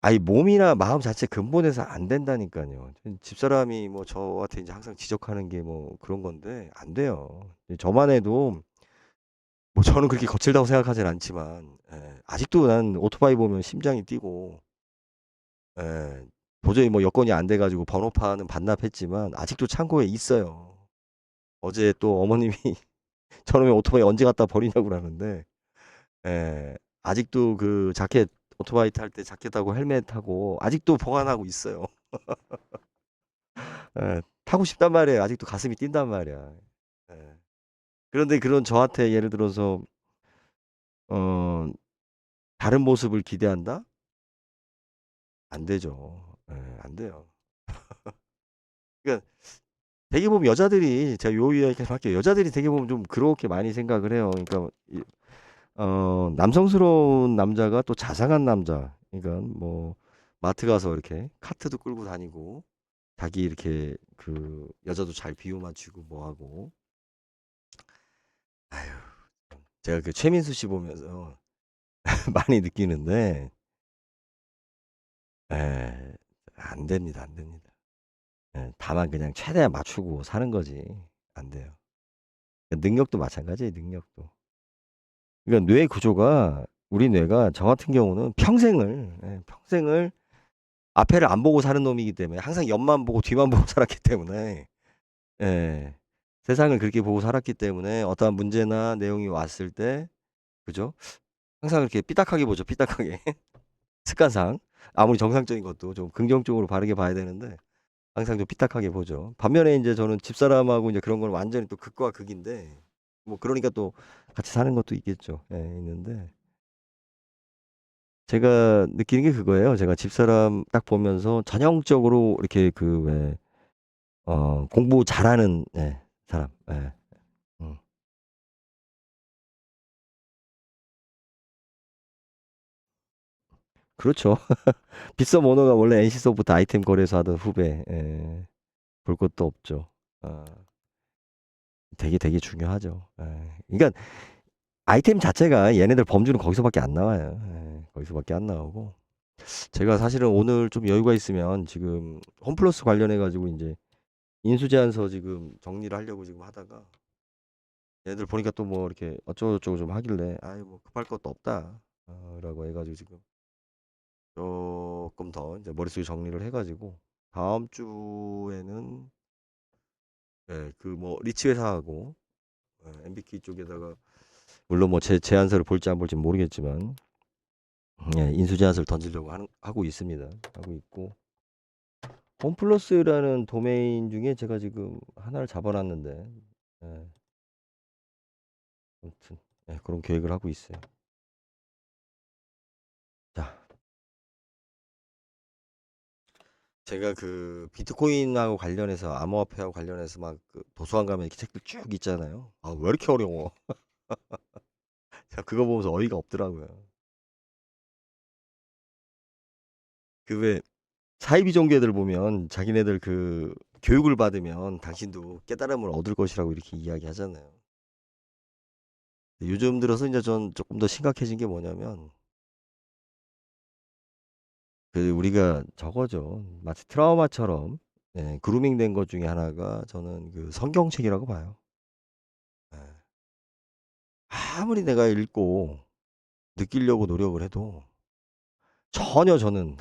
아니, 몸이나 마음 자체 근본에서 안 된다니까요. 집사람이 뭐 저한테 이제 항상 지적하는 게 뭐 그런 건데 안 돼요. 저만 해도 뭐 저는 그렇게 거칠다고 생각하진 않지만, 예, 아직도 난 오토바이 보면 심장이 뛰고, 예, 도저히 뭐 여건이 안 돼가지고 번호판은 반납했지만 아직도 창고에 있어요. 어제 또 어머님이 저놈의 오토바이 언제 갖다 버리냐고 그러는데, 예, 아직도 그 자켓, 오토바이 탈 때 자켓하고 헬멧하고 아직도 보관하고 있어요. 예, 타고 싶단 말이에요. 아직도 가슴이 뛴단 말이야. 예. 그런데 그런 저한테 예를 들어서 어, 다른 모습을 기대한다? 안 되죠. 예, 안 돼요. 그러니까 되게 보면 여자들이, 제가 요 이야기 계속 할게요. 여자들이 되게 보면 좀 그렇게 많이 생각을 해요. 그러니까 남성스러운 남자가 또 자상한 남자. 그러니까 뭐 마트 가서 이렇게 카트도 끌고 다니고, 자기 이렇게 그 여자도 잘 비유 맞추고 뭐 하고. 아유, 제가 그 최민수 씨 보면서 많이 느끼는데, 에, 안 됩니다, 안 됩니다. 예, 다만 그냥 최대한 맞추고 사는 거지. 안 돼요. 능력도 마찬가지예요, 능력도. 그러니까 뇌 구조가, 우리 뇌가 저 같은 경우는 평생을, 예, 평생을 앞에를 안 보고 사는 놈이기 때문에, 항상 옆만 보고 뒤만 보고 살았기 때문에, 예, 세상을 그렇게 보고 살았기 때문에 어떠한 문제나 내용이 왔을 때, 그죠? 항상 이렇게 삐딱하게 보죠, 삐딱하게. 습관상. 아무리 정상적인 것도 좀 긍정적으로 바르게 봐야 되는데 항상 좀 삐딱하게 보죠. 반면에 이제 저는 집사람하고 이제 그런 건 완전히 또 극과 극인데, 뭐 그러니까 또 같이 사는 것도 있겠죠. 예, 있는데 제가 느끼는 게 그거예요. 제가 집사람 딱 보면서 전형적으로 이렇게 그 왜 공부 잘하는, 예, 사람. 예. 음. 그렇죠. 빗썸 오너가 원래 NC소프트 아이템 거래소 하던 후배. 예. 볼 것도 없죠. 어, 되게 중요하죠. 그러니까 아이템 자체가 얘네들 범주는 거기서밖에 안 나와요. 거기서밖에 안 나오고. 제가 사실은 오늘 좀 여유가 있으면 지금 홈플러스 관련해가지고 이제 인수제안서 지금 정리를 하려고 지금 하다가 얘네들 보니까 또 뭐 이렇게 어쩌고저쩌고 좀 하길래 아이 뭐 급할 것도 없다 라고 해가지고 지금 조금 더 이제 머릿속에 정리를 해가지고 다음 주에는 그 뭐 리치 회사하고 MBK 쪽에다가 물론 뭐 제 제안서를 볼지 안 볼지 모르겠지만 인수 제안서를 던지려고 하고 있습니다. 하고 있고 홈플러스라는 도메인 중에 제가 지금 하나를 잡아놨는데 아무튼 그런 계획을 하고 있어요. 자, 제가 그 비트코인하고 관련해서 암호화폐하고 관련해서 막 그 도서관 가면 이렇게 책들 쭉 있잖아요. 아, 왜 이렇게 어려워? 제가 그거 보면서 어이가 없더라고요. 그 왜 사이비 종교들 보면 자기네들 그 교육을 받으면 당신도 깨달음을 얻을 것이라고 이렇게 이야기하잖아요. 요즘 들어서 이제 전 조금 더 심각해진 게 뭐냐면 그 우리가 저거죠. 마치 트라우마처럼 그루밍 된 것 중에 하나가 저는 그 성경책이라고 봐요. 예. 아무리 내가 읽고 느끼려고 노력을 해도 전혀 저는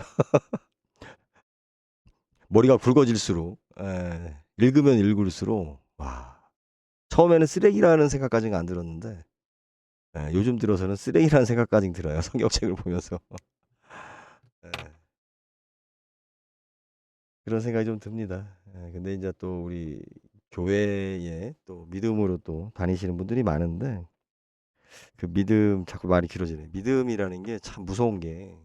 머리가 굵어질수록 읽으면 읽을수록 와 처음에는 쓰레기라는 생각까지는 안 들었는데 요즘 들어서는 쓰레기라는 생각까지 들어요. 성경책을 보면서. 예, 그런 생각이 좀 듭니다. 근데 이제 또 우리 교회에 또 믿음으로 또 다니시는 분들이 많은데 그 믿음 자꾸 말이 길어지네. 믿음이라는 게 참 무서운 게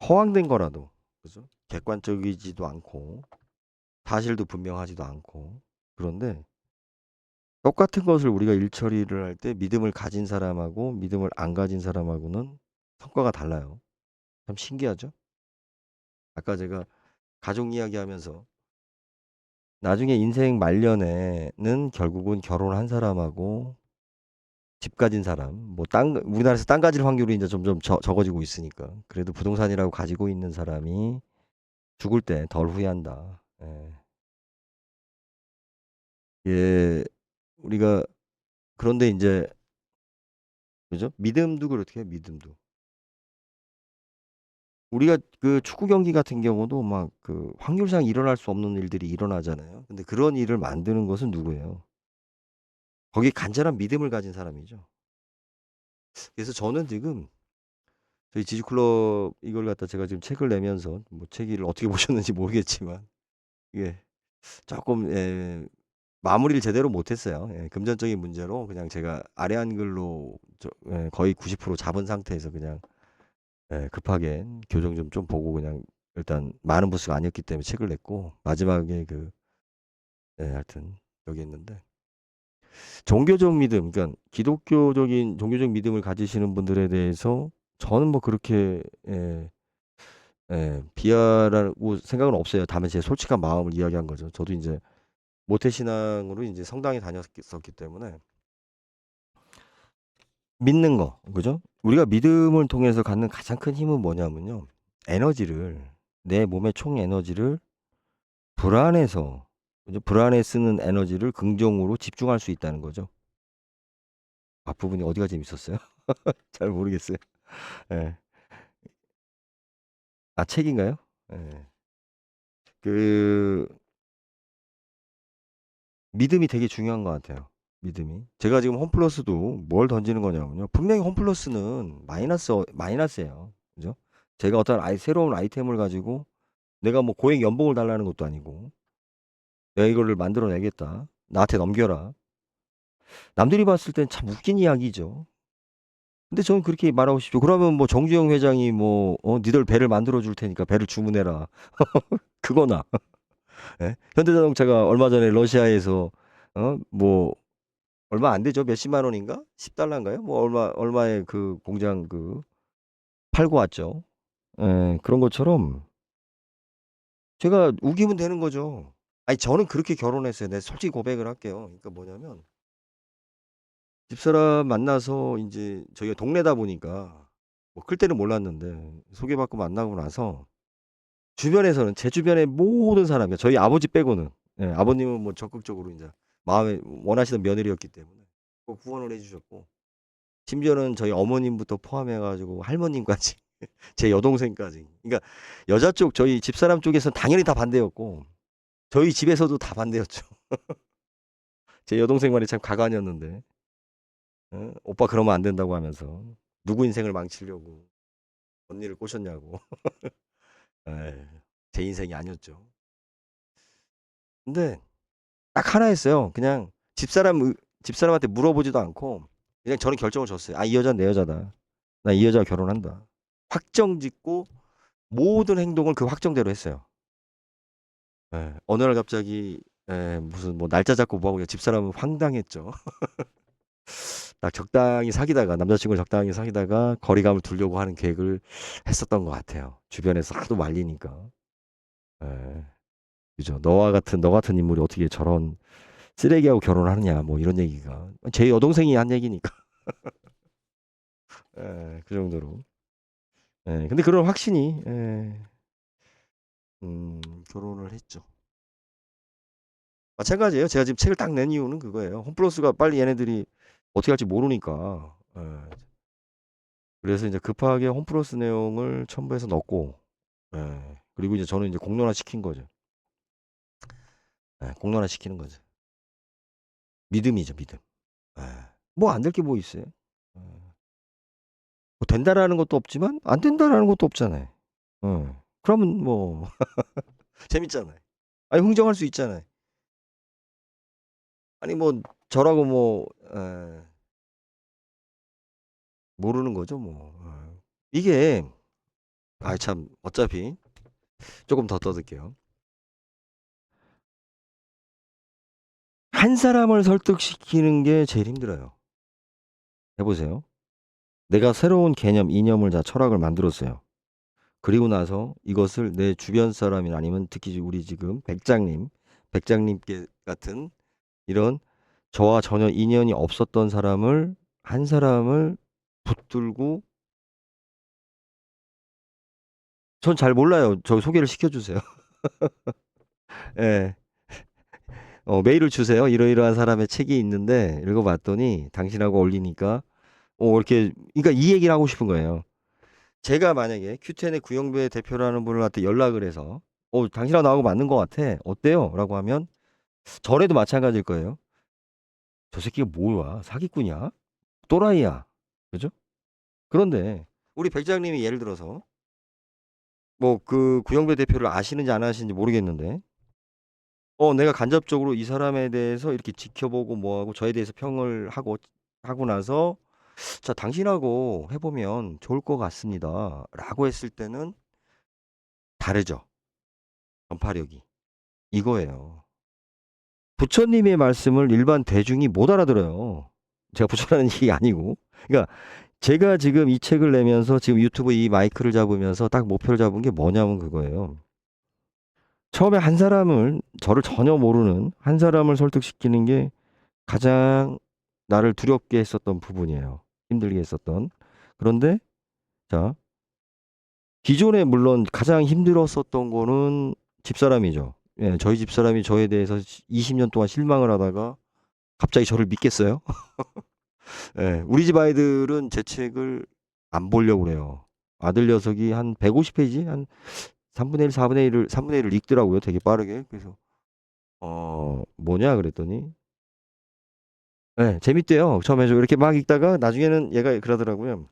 허황된 거라도 그죠? 객관적이지도 않고 사실도 분명하지도 않고 그런데 똑같은 것을 우리가 일처리를 할 때 믿음을 가진 사람하고 믿음을 안 가진 사람하고는 성과가 달라요. 참 신기하죠? 아까 제가 가족 이야기 하면서 나중에 인생 말년에는 결국은 결혼한 사람하고 집 가진 사람, 뭐 우리나라에서 땅 가질 확률이 이제 점점 적어지고 있으니까 그래도 부동산이라고 가지고 있는 사람이 죽을 때 덜 후회한다. 예, 우리가 그런데 이제 그죠? 믿음도 그렇게 믿음도 우리가 그 축구 경기 같은 경우도 막 그 확률상 일어날 수 없는 일들이 일어나잖아요. 근데 그런 일을 만드는 것은 누구예요? 거기에 간절한 믿음을 가진 사람이죠. 그래서 저는 지금 저희 지주클럽 이걸 갖다 제가 지금 책을 내면서 뭐 책을 어떻게 보셨는지 모르겠지만 이게 조금 마무리를 제대로 못했어요. 금전적인 문제로 그냥 제가 아래 한글로 거의 90% 잡은 상태에서 그냥 급하게 교정 좀 보고 그냥 일단 많은 부수가 아니었기 때문에 책을 냈고 마지막에 하여튼 여기 있는데 종교적 믿음, 그러니까 기독교적인 종교적 믿음을 가지시는 분들에 대해서 저는 뭐 그렇게 비하라고 생각은 없어요. 다만 제 솔직한 마음을 이야기한 거죠. 저도 이제 모태신앙으로 이제 성당에 다녔었기 때문에 믿는 거, 그죠? 우리가 믿음을 통해서 갖는 가장 큰 힘은 뭐냐면요. 에너지를, 내 몸의 총 에너지를 불안해서, 그죠? 불안에 쓰는 에너지를 긍정으로 집중할 수 있다는 거죠. 앞부분이 어디가 재밌었어요? 잘 모르겠어요. 예. 아, 책인가요? 예. 그, 믿음이 되게 중요한 것 같아요. 믿음이. 제가 지금 홈플러스도 뭘 던지는 거냐면요. 분명히 홈플러스는 마이너스예요. 그죠? 제가 어떤 새로운 아이템을 가지고 내가 뭐 고액 연봉을 달라는 것도 아니고 내가 이거를 만들어내겠다. 나한테 넘겨라. 남들이 봤을 땐 참 웃긴 이야기죠. 근데 저는 그렇게 말하고 싶죠. 그러면 뭐 정주영 회장이 뭐 니들 배를 만들어 줄 테니까 배를 주문해라. 그거나. 예? 현대자동차가 얼마 전에 러시아에서 뭐 얼마 안 되죠. 몇십만 원인가? 10달러인가요? 뭐 얼마에 그 공장 팔고 왔죠. 그런 것처럼 제가 우기면 되는 거죠. 아니 저는 그렇게 결혼했어요. 내가 솔직히 고백을 할게요. 그러니까 뭐냐면 집사람 만나서 인제 저희가 동네다 보니까 뭐 클 때는 몰랐는데 소개받고 만나고 나서 주변에서는 제 주변의 모든 사람 그러니까 저희 아버지 빼고는 예 아버님은 뭐 적극적으로 인제 마음에 원하시던 며느리였기 때문에 꼭 후원을 해 주셨고 심지어는 저희 어머님부터 포함해 가지고 할머님까지 제 여동생까지 그러니까 여자 쪽 저희 집사람 쪽에서는 당연히 다 반대였고 저희 집에서도 다 반대였죠. 제 여동생만이 참 가관이었는데 어 오빠 그러면 안 된다고 하면서 누구 인생을 망치려고 언니를 꼬셨냐고. 예. 제 인생이 아니었죠. 근데 딱 하나였어요. 그냥 집사람한테 물어보지도 않고 그냥 저는 결정을 줬어요. '아 이 여자는 내 여자다. 나 이 여자와 결혼한다.' 확정 짓고 모든 행동을 그 확정대로 했어요. 예. 어느 날 갑자기 예 무슨 뭐 날짜 잡고 뭐 하고 집사람은 황당했죠. 딱 적당히 사귀다가 남자친구를 적당히 사귀다가 거리감을 두려고 하는 계획을 했었던 것 같아요. 주변에서 하도 말리니까. 예. 그죠. 너 같은 인물이 어떻게 저런 쓰레기하고 결혼하느냐." 뭐 이런 얘기가 제 여동생이 한 얘기니까. 예. 그 정도로. 예. 근데 그런 확신이 결혼을 했죠. 마찬가지예요. 제가 지금 책을 딱 낸 이유는 그거예요. 홈플러스가 빨리 얘네들이 어떻게 할지 모르니까. 예. 그래서 인제 급하게 홈플러스 내용을 첨부해서 넣고 예. 그리고 이제 저는 이제 공론화 시킨 거죠. 예. 공론화 시키는 거죠. 믿음이죠, 믿음. 예. 뭐 안 될 게 뭐 있어요. 어. 뭐 된다라는 것도 없지만 안 된다라는 것도 없잖아요. 그러면 뭐 재밌잖아요. 아니 흥정할 수 있잖아요. 아니 뭐 저라고 뭐 모르는 거죠 뭐. 이게 참 어차피 쪼금 더 떠들게요. 한 사람을 설득시키는 게 제일 힘들어요. 해 보세요. 내가 새로운 개념, 이념을 철학을 만들었어요. 그리고 나서 이것을 내 주변 사람이나 아니면 특히 우리 지금 백장님께 같은 이런 저와 전혀 인연이 없었던 사람을 한 사람을 붙들고 전 잘 몰라요. 저 소개를 시켜 주세요. 예. 메일을 주세요. "이러이러한 사람의 책이 있는데 읽어 봤더니 당신하고 어울리니까" 이렇게 그러니까 이 얘기를 하고 싶은 거예요. 제가 만약에 큐텐의 구영배 대표라는 분한테 연락을 해서 당신하고 나하고 맞는 것 같아. 어때요?"라고 하면 전에도 마찬가지일 거예요. '저 새끼가 뭐야? 사기꾼이야? 또라이야.' 그죠? 그런데 우리 백장님이 예를 들어서 뭐 그 구영배 대표를 아시는지 안 아시는지 모르겠는데 내가 간접적으로 이 사람에 대해서 이렇게 지켜보고 뭐 하고 저에 대해서 평을 하고 나서 "자 당신하고 해 보면 좋을 것 같습니다."라고 했을 때는 다르죠, 전파력이. 이거예요. 부처님의 말씀을 일반 대중이 못 알아들어요. 제가 부처라는 얘기 아니고. 그러니까 제가 지금 이 책을 내면서 지금 유튜브 이 마이크를 잡으면서 딱 목표를 잡은 게 뭐냐면 그거예요. 처음에 한 사람을 저를 전혀 모르는 한 사람을 설득시키는 게 가장 나를 두렵게 했었던 부분이에요. 힘들게 했었던. 그런데 자 기존에 물론 가장 힘들었었던 거는 집사람이죠. 예 저희 집사람이 저에 대해서 20년 동안 실망을 하다가 갑자기 저를 믿겠어요? 예. 우리 집 아이들은 제 책을 안 보려고 그래요. 아들 녀석이 한 150 페이지 한 3분의 1, 4분의 1을 3분의 1을 읽더라고요 되게 빠르게. 그래서 "뭐냐?" 그랬더니 예 재밌대요. 처음에 좀 이렇게 막 읽다가 나중에는 얘가 그러더라고요.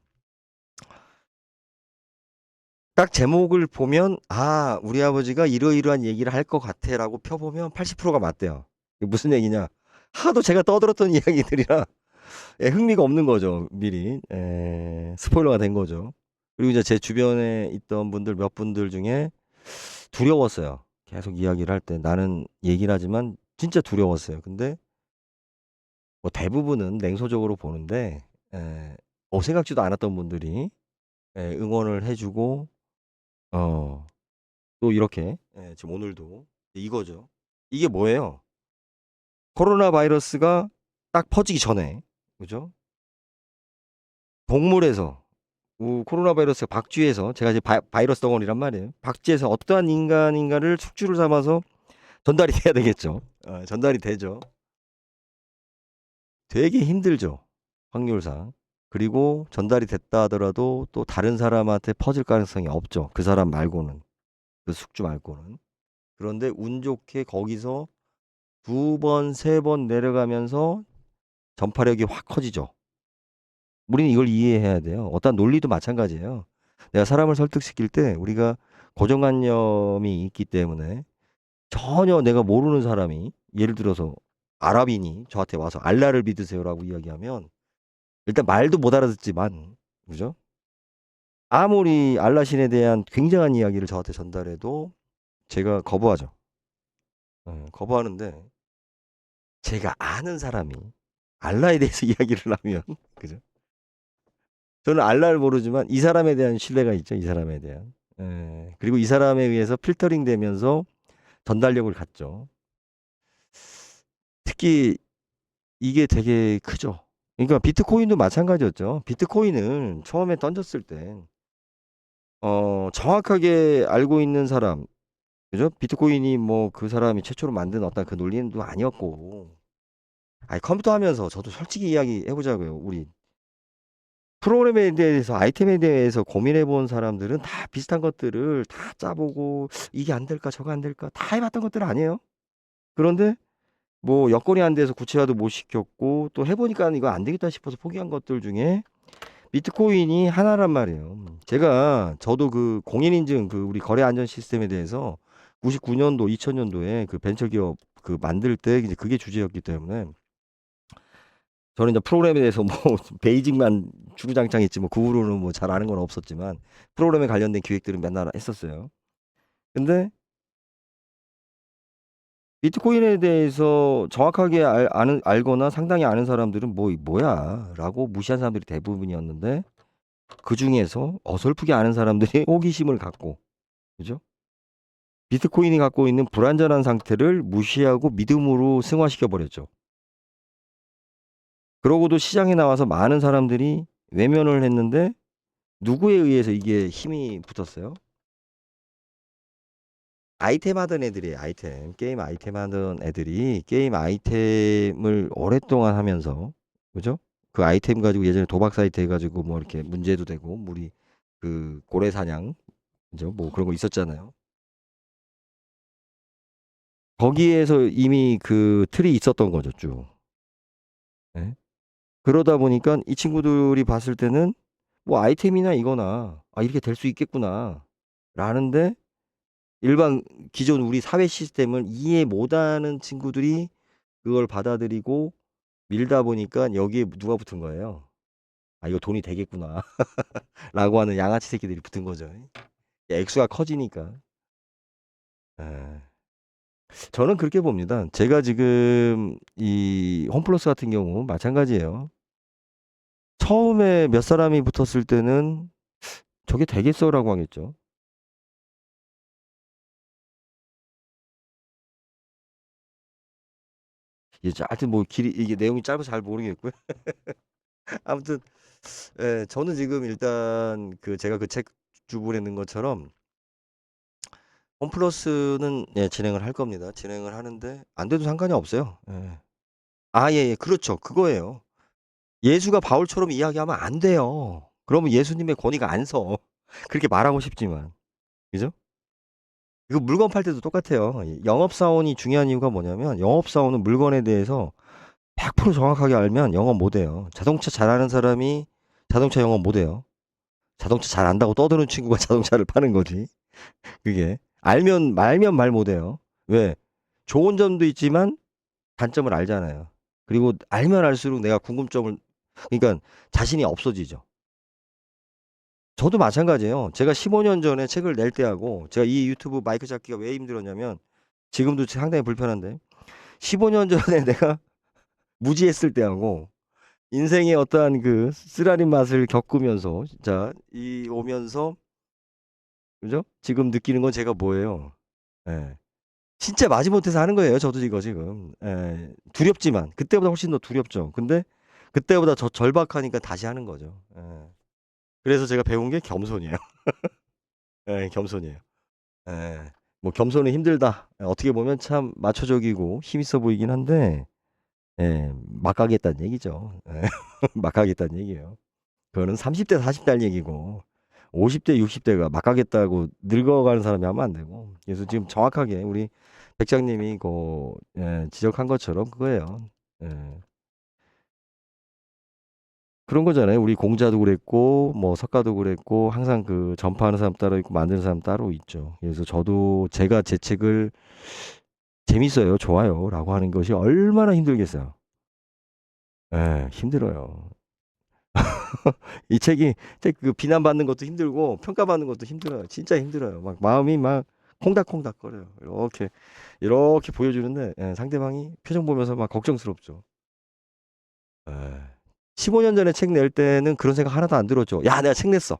딱 제목을 보면 '아 우리 아버지가 이러이러한 얘기를 할 것 같아.'라고 펴 보면 80%가 맞대요. 이게 무슨 얘기냐. 하도 제가 떠들었던 이야기들이라 흥미가 없는 거죠 미리. 스포일러가 된 거죠. 그리고 이제 제 주변에 있던 분들 몇 분들 중에 두려웠어요. 계속 이야기를 할 때 나는 얘기를 하지만 진짜 두려웠어요. 근데 뭐 대부분은 냉소적으로 보는데 에 생각지도 않았던 분들이 응원을 해 주고 또 이렇게 지금 오늘도 이거죠. 이게 뭐예요? 코로나 바이러스가 딱 퍼지기 전에, 그죠? 동물에서 코로나 바이러스가 박쥐에서, 제가 이제 바이러스 덩어리란 말이에요. 박쥐에서 어떠한 인간인가를 숙주를 삼아서 전달이 돼야 되겠죠. 전달이 되죠. 되게 힘들죠. 확률상. 그리고 전달이 됐다 하더라도 또 다른 사람한테 퍼질 가능성이 없죠. 그 사람 말고는. 그 숙주 말고는. 그런데 운 좋게 거기서 두 번, 세 번 내려가면서 전파력이 확 커지죠. 우리는 이걸 이해해야 돼요. 어떤 논리도 마찬가지예요. 내가 사람을 설득시킬 때 우리가 고정관념이 있기 때문에 전혀 내가 모르는 사람이, 예를 들어서 아랍인이 저한테 와서 알라를 믿으세요라고 이야기하면 일단 말도 못 알아듣지만, 그죠? 아무리 알라 신에 대한 굉장한 이야기를 저한테 전달해도 제가 거부하죠. 거부하는데, 제가 아는 사람이 알라에 대해서 이야기를 하면, 그죠? 저는 알라를 모르지만 이 사람에 대한 신뢰가 있죠. 이 사람에 대한. 그리고 이 사람에 의해서 필터링 되면서 전달력을 갖죠. 특히 이게 되게 크죠. 그러니까 비트코인도 마찬가지였죠. 비트코인은 처음에 던졌을 때, 정확하게 알고 있는 사람, 그죠? 비트코인이 뭐 그 사람이 최초로 만든 어떤 그 논리는 또 아니었고, 아니, 컴퓨터 하면서 저도 솔직히 이야기 해보자고요. 우리 프로그램에 대해서, 아이템에 대해서 고민해 본 사람들은 다 비슷한 것들을 다 짜보고, 이게 안 될까, 저거 안 될까, 다 해봤던 것들 아니에요? 그런데 뭐 여건이 안 돼서 구체화도 못 시켰고, 또 해보니까 이거 안 되겠다 싶어서 포기한 것들 중에 비트코인이 하나란 말이에요. 저도 그 공인인증, 그 우리 거래 안전 시스템에 대해서 99년도, 2000년도에 그 벤처기업 그 만들 때 이제 그게 주제였기 때문에 저는 이제 프로그램에 대해서 뭐 베이직만 주구장창 했지 뭐 그 후로는 뭐 잘 아는 건 없었지만 프로그램에 관련된 기획들은 맨날 했었어요. 근데 비트코인에 대해서 정확하게 알거나 상당히 아는 사람들은 뭐야 라고 무시한 사람들이 대부분이었는데, 그 중에서 어설프게 아는 사람들이 호기심을 갖고, 그죠? 비트코인이 갖고 있는 불완전한 상태를 무시하고 믿음으로 승화시켜 버렸죠. 그러고도 시장에 나와서 많은 사람들이 외면을 했는데, 누구에 의해서 이게 힘이 붙었어요? 아이템 하던 애들이에요. 게임 아이템 하던 애들이 게임 아이템을 오랫동안 하면서, 그죠? 그 아이템 가지고 예전에 도박 사이트 해가지고 뭐 이렇게 문제도 되고, 우리 그 고래 사냥, 그죠? 뭐 그런 거 있었잖아요. 거기에서 이미 그 틀이 있었던 거죠, 쭉. 네? 그러다 보니까 이 친구들이 봤을 때는 뭐 아이템이나 이거나, 아, 이렇게 될 수 있겠구나 라는데, 일반 기존 우리 사회 시스템을 이해 못하는 친구들이 그걸 받아들이고 밀다 보니까 여기에 누가 붙은 거예요? 아, 이거 돈이 되겠구나 라고 하는 양아치 새끼들이 붙은 거죠. 액수가 커지니까. 에, 저는 그렇게 봅니다. 제가 지금 이 홈플러스 같은 경우 마찬가지예요. 처음에 몇 사람이 붙었을 때는 저게 되겠어라고 하겠죠. 하여튼 뭐 길이, 이게 내용이 짧아서 잘 모르겠고요. 아무튼 저는 지금 일단 그 제가 그 책 주부에 있는 것처럼 홈플러스는 진행을 할 겁니다. 진행을 하는데 안 돼도 상관이 없어요. 예. 예, 그렇죠. 그거예요. 예수가 바울처럼 이야기하면 안 돼요. 그러면 예수님의 권위가 안 서. 그렇게 말하고 싶지만, 그죠? 이거 물건 팔 때도 똑같아요. 영업사원이 중요한 이유가 뭐냐면, 영업사원은 물건에 대해서 100% 정확하게 알면 영업 못 해요. 자동차 잘하는 사람이 자동차 영업 못 해요. 자동차 잘 안다고 떠드는 친구가 자동차를 파는 거지. 그게. 말면 말 못 해요. 왜? 좋은 점도 있지만 단점을 알잖아요. 그리고 알면 알수록 내가 궁금점을, 그러니까 자신이 없어지죠. 저도 마찬가지예요. 제가 15년 전에 책을 낼 때하고, 제가 이 유튜브 마이크 잡기가 왜 힘들었냐면, 지금도 상당히 불편한데, 15년 전에 내가 무지했을 때하고, 인생의 어떠한 그 쓰라린 맛을 겪으면서, 자, 오면서, 그죠? 지금 느끼는 건 제가 뭐예요? 예. 진짜 마지못해서 하는 거예요. 저도 이거 지금. 예. 두렵지만 그때보다 훨씬 더 두렵죠. 근데 그때보다 더 절박하니까 다시 하는 거죠. 예. 그래서 제가 배운 게 겸손이에요. 예, 겸손이에요. 예. 뭐 겸손은 힘들다. 예, 어떻게 보면 참 마초적이고 힘있어 보이긴 한데 예, 막 가겠다는 얘기죠. 예. 막 가겠다는 얘기예요. 그거는 30대 40대 할 얘기고 50대 60대가 막 가겠다고 늙어가는 사람이 하면 안 되고 그래서 지금 정확하게 우리 백장님이 예, 지적한 것처럼 그거예요. 예. 그런 거잖아요. 우리 공자도 그랬고 뭐 석가도 그랬고 항상 그 전파하는 사람 따로 있고 만드는 사람 따로 있죠. 그래서 저도 제가 제 책을 재밌어요, 좋아요라고 하는 것이 얼마나 힘들겠어요. 예, 힘들어요. 이 책이 책 그 비난받는 것도 힘들고 평가받는 것도 힘들어요. 진짜 힘들어요. 막 마음이 막 콩닥콩닥거려요. 이렇게 보여주는데 예, 상대방이 표정 보면서 막 걱정스럽죠. 예. 15년 전에 책 낼 때는 그런 생각 하나도 안 들었죠. 야, 내가 책 냈어.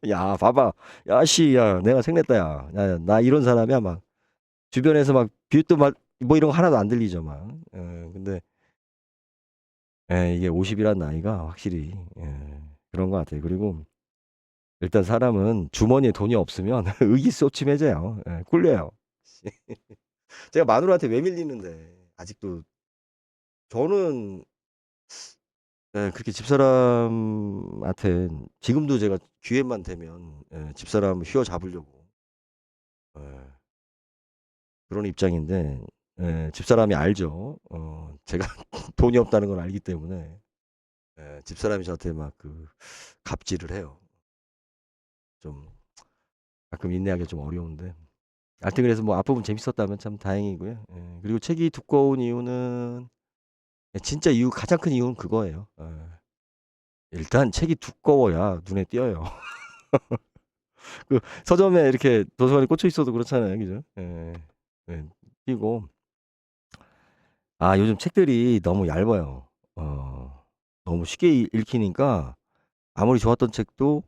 야, 봐봐. 야, 씨, 야, 내가 책 냈다, 야. 야, 나 이런 사람이야, 막. 주변에서 막 비웃도 막, 뭐 이런 거 하나도 안 들리죠, 막. 근데, 예, 이게 50이란 나이가 확실히, 예, 그런 것 같아요. 그리고 일단 사람은 주머니에 돈이 없으면 의기소침해져요. 예, 꿀려요. 제가 마누라한테 왜 밀리는데, 아직도. 저는, 예, 그렇게 집사람한테, 지금도 제가 기회만 되면, 예, 집사람 휘어잡으려고. 예, 그런 입장인데 예, 집사람이 알죠. 제가 돈이 없다는 걸 알기 때문에 예, 집사람이 저한테 막 그 갑질을 해요. 좀 가끔 인내하기가 좀 어려운데. 하여튼 그래서 뭐 앞부분 재밌었다면 참 다행이고요. 예, 그리고 책이 두꺼운 이유는 예, 진짜 이유 가장 큰 이유는 그거예요. 일단 책이 두꺼워야 눈에 띄어요. 그 서점에 이렇게 도서관에 꽂혀 있어도 그렇잖아요. 그죠? 예. 예. 띄고 요즘 책들이 너무 얇아요. 너무 쉽게 읽히니까 아무리 좋았던 책도